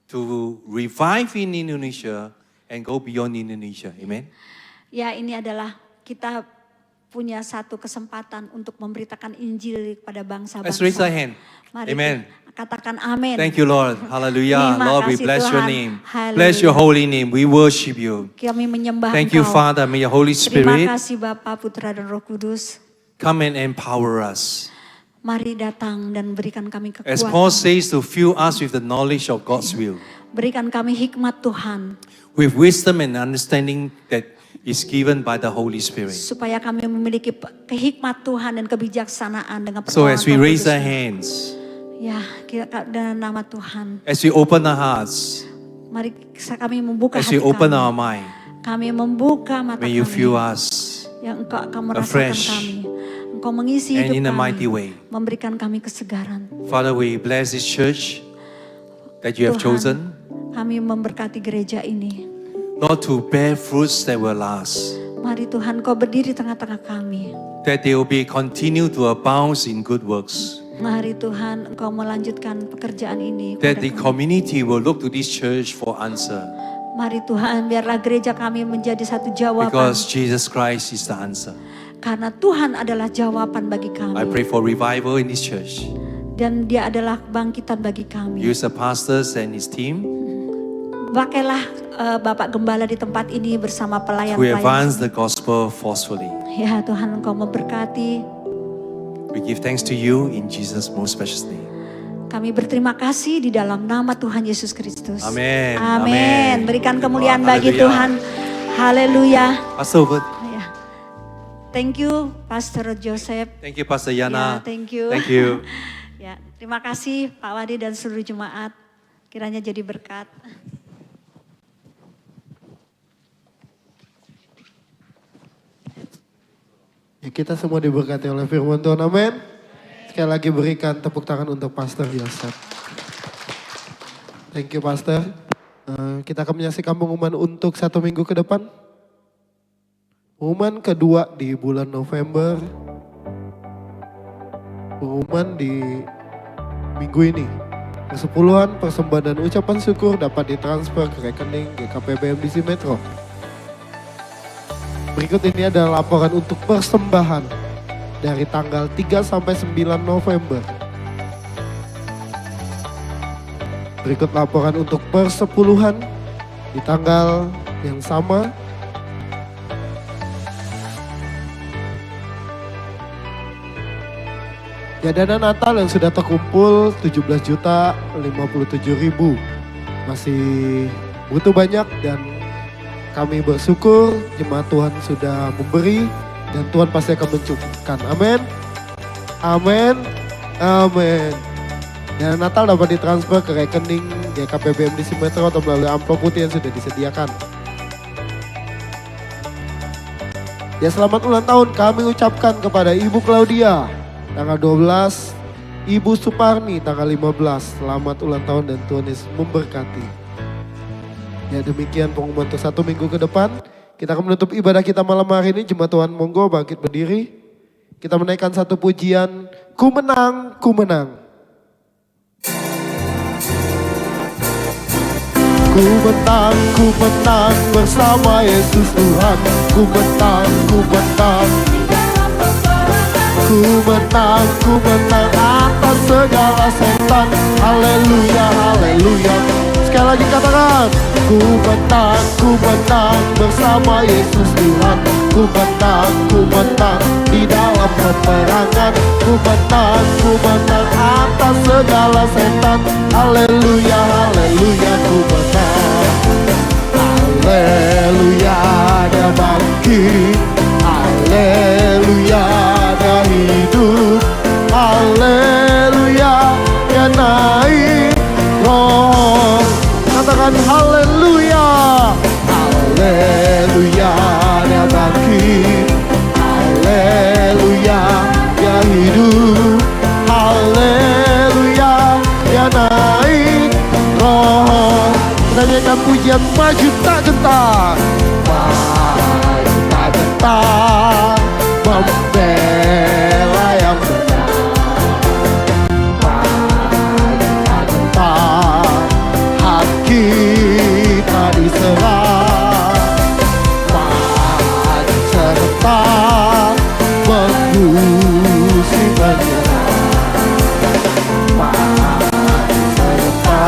to revive in Indonesia and go beyond Indonesia. Amen. ya ini adalah kita punya satu kesempatan untuk memberitakan Injil kepada bangsa-bangsa. Let's raise our hand. Mari Amen. katakan amin. Thank you, Lord. Hallelujah. Terima Lord, we kasih, bless your Tuhan. name. Hallelujah. Bless your holy name. We worship you. Kami menyembah Thank you, Engkau. Father. May your Holy Terima Spirit kasih Bapa, Putra dan Roh Kudus. come and empower us. Mari datang dan berikan kami As Paul kekuatan. says, to fill us with the knowledge of God's will, Berikan kami hikmat Tuhan. with wisdom and understanding that is given by the Holy Spirit. Supaya kami memiliki kehikmat Tuhan dan kebijaksanaan dengan So pertolongan as we Roh raise Kudus. our hands, Ya, dengan nama Tuhan. as we open our hearts, Mari kami membuka as hati we open kami. our mind, Kami membuka mata may you kami. fill us Yang Engkau akan merasakan afresh kami. Engkau mengisi and hidup in a kami. mighty way. Memberikan kami kesegaran. Father, we bless this church that you have Tuhan, chosen, kami memberkati gereja ini. Lord, to bear fruits that will last, Mari Tuhan Kau berdiri tengah-tengah kami. that they will be continue to abound in good works, Mari Tuhan Engkau melanjutkan pekerjaan ini. that kepada the kami. community will look to this church for answer, Mari Tuhan biarlah gereja kami menjadi satu jawaban. because Jesus Christ is the answer. Karena Tuhan adalah jawaban bagi I kami. pray for revival in this church. Dan Dia adalah kebangkitan bagi kami. Use the pastors and his team Pakailah Bapak Gembala di tempat ini bersama to pelayan-pelayan. advance the gospel forcefully. Ya Tuhan Engkau memberkati. We give thanks to you in Jesus' most precious name. Kami berterima kasih di dalam nama Tuhan Yesus Kristus. Amin. Amin. Amin. Berikan kemuliaan bagi Haleluya. Tuhan. Haleluya. Pastor Obert. Ya. Thank you Pastor Joseph. Thank you, Pastor Ya, Yana. thank you. Thank you. Ya, terima kasih Pak Wadi dan seluruh jemaat. Kiranya jadi berkat. Ya, kita semua diberkati oleh firman Tuhan, amin. Sekali lagi berikan tepuk tangan untuk Pastor Joseph. Thank you Pastor. Kita akan menyaksikan pengumuman untuk 1 minggu ke depan. Pengumuman kedua di bulan November. Pengumuman di minggu ini. Persepuluhan, persembahan dan ucapan syukur dapat ditransfer ke rekening GKP BMDC Metro. Berikut ini adalah laporan untuk persembahan dari tanggal 3 sampai 9 November. Berikut laporan untuk persepuluhan di tanggal yang sama. Ya, dana Natal yang sudah terkumpul 17.057.000. Masih butuh banyak dan kami bersyukur jemaat Tuhan sudah memberi dan Tuhan pasti akan mencukupkan. Amin. Amin. Amin. Dana Natal dapat ditransfer ke rekening GKP BMDC Metro atau melalui amplop putih yang sudah disediakan. Ya, selamat ulang tahun kami ucapkan kepada Ibu Claudia tanggal 12, Ibu Suparni tanggal 15. Selamat ulang tahun dan Tuhan Yesus memberkati. Ya, demikian pengumuman untuk 1 minggu ke depan. Kita akan menutup ibadah kita malam hari ini. Jemaat Tuhan monggo bangkit berdiri. Kita menaikkan satu pujian, Ku menang, ku menang. Ku menang bersama Yesus Tuhan. Ku menang, ku menang. Ku menang atas segala setan. Haleluya, haleluya. Sekali lagi katakan, ku menang bersama Yesus Tuhan. Ku menang di dalam peperangan. Ku menang atas segala setan. Haleluya, haleluya, ku menang. Haleluya, dia bangkit. Haleluya, dia hidup. Haleluya, dia naik roh. Katakan haleluya. Haleluya, dia bangkit. Haleluya, dia hidup. Haleluya, dia naik roh. Kita nyanyikan pujian maju tak gentar. Maju tak gentar. Membela yang benar. Maju tak gentar. Hati tak diserah. Maju serta mengusi menyerah. Maju serta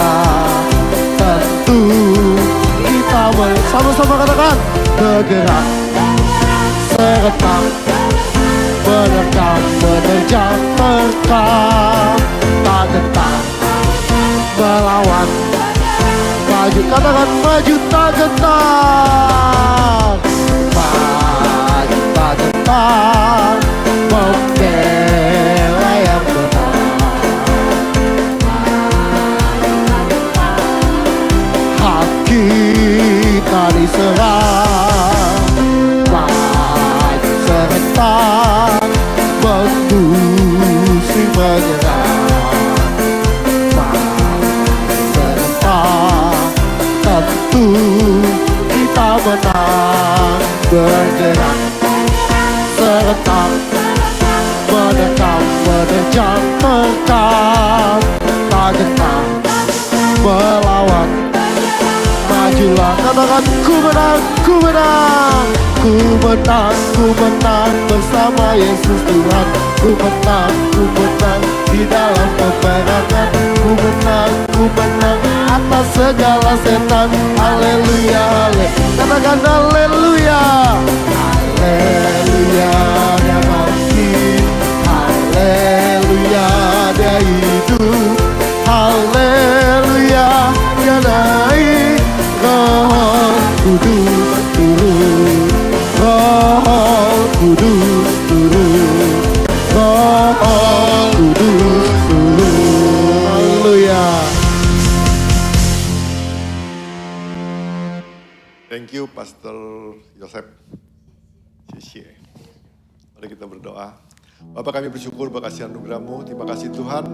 tentu kita sama-sama katakan bergerak serta menerkam menerjang terkam tak gentar melawan. Maju, katakan maju tak gentar. Maju tak gentar. Membela yang benar. Hak kita diserah. Maju serentak. Mengusi menyerah. Tentu kita menang. Bergerak serentak menekam menerjang terkam tak gentar melawan. Majulah katakan ku menang, ku menang. Ku menang bersama Yesus Tuhan. Ku menang di dalam peperangan. Ku menang atas segala setan. Haleluya, haleluya. Katakan haleluya. Haleluya, dia bangkit. Haleluya, dia hidup. Haleluya, dia naik. Roh Kudus turun. Roh Kudus Pastor Yosef. Sisi. Mari kita berdoa. Bapak, kami bersyukur berkasih anugerah-Mu. Terima kasih Tuhan.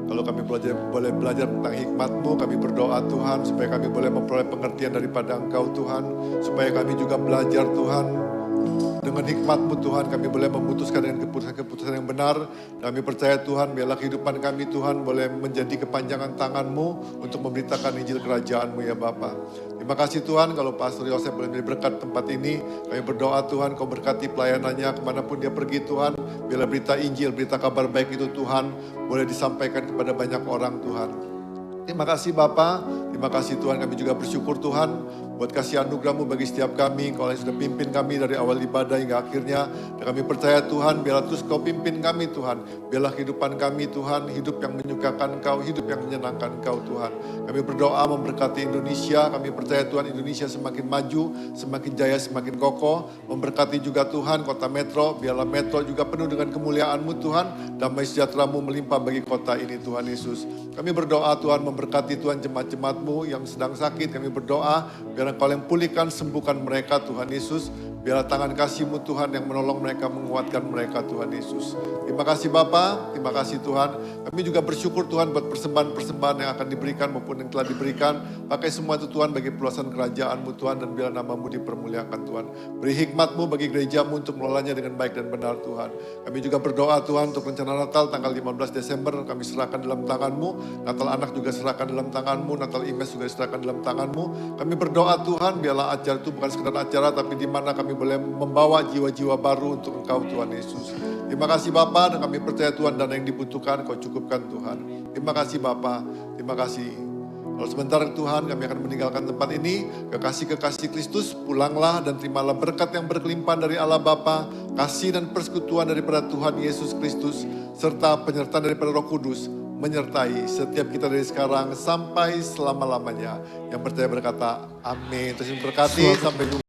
Kalau kami boleh belajar tentang hikmat-Mu, kami berdoa Tuhan, supaya kami boleh memperoleh pengertian daripada Engkau Tuhan. Supaya kami juga belajar Tuhan, dengan hikmat-Mu Tuhan, kami boleh memutuskan dengan keputusan-keputusan yang benar. Dan kami percaya Tuhan, biarlah kehidupan kami Tuhan boleh menjadi kepanjangan tangan-Mu untuk memberitakan Injil Kerajaan-Mu ya Bapa. Terima kasih Tuhan, kalau Pastor Yosef boleh menjadi berkat tempat ini. Kami berdoa Tuhan, Kau berkati pelayanannya kemanapun dia pergi Tuhan. Biarlah berita Injil, berita kabar baik itu Tuhan, boleh disampaikan kepada banyak orang Tuhan. Terima kasih Bapa, terima kasih Tuhan, kami juga bersyukur Tuhan buat kasih anugerah-Mu bagi setiap kami. Kau yang sudah pimpin kami dari awal ibadah hingga akhirnya. Dan kami percaya Tuhan, biarlah terus Kau pimpin kami Tuhan. Biarlah kehidupan kami Tuhan, hidup yang menyukakan Engkau, hidup yang menyenangkan Engkau Tuhan. Kami berdoa memberkati Indonesia, kami percaya Tuhan Indonesia semakin maju, semakin jaya, semakin kokoh. Memberkati juga Tuhan kota Metro, biarlah Metro juga penuh dengan kemuliaan-Mu Tuhan. Damai sejahtera-Mu melimpah bagi kota ini Tuhan Yesus. Kami berdoa Tuhan memberkati Tuhan jemaat-jemaat-Mu yang sedang sakit. Kami berdoa biar Engkau yang pulihkan, sembuhkan mereka Tuhan Yesus. Biarlah tangan kasih-Mu Tuhan yang menolong mereka, menguatkan mereka Tuhan Yesus. Terima kasih Bapa, terima kasih Tuhan. Kami juga bersyukur Tuhan buat persembahan-persembahan yang akan diberikan maupun yang telah diberikan. Pakai semua itu Tuhan bagi perluasan kerajaan-Mu Tuhan, dan biarlah nama-Mu dipermuliakan Tuhan. Beri hikmat-Mu bagi gereja-Mu untuk mengelolanya dengan baik dan benar Tuhan. Kami juga berdoa Tuhan untuk rencana Natal tanggal 15 Desember kami serahkan dalam tangan-Mu. Natal anak juga serahkan dalam tangan-Mu, Natal Immes juga serahkan dalam tangan-Mu. Kami berdoa Tuhan, biarlah acara itu bukan sekedar acara, tapi di mana kami boleh membawa jiwa-jiwa baru untuk Engkau Tuhan Yesus. Terima kasih Bapa, dan kami percaya Tuhan dana yang dibutuhkan Kau cukupkan Tuhan. Terima kasih Bapa, terima kasih. Kalau sebentar Tuhan kami akan meninggalkan tempat ini, kekasih-kekasih Kristus pulanglah dan terimalah berkat yang berkelimpahan dari Allah Bapa, kasih dan persekutuan daripada Tuhan Yesus Kristus, serta penyertaan daripada Roh Kudus menyertai setiap kita dari sekarang sampai selama-lamanya. Yang percaya berkata amin. Terus berkati, sampai jumpa.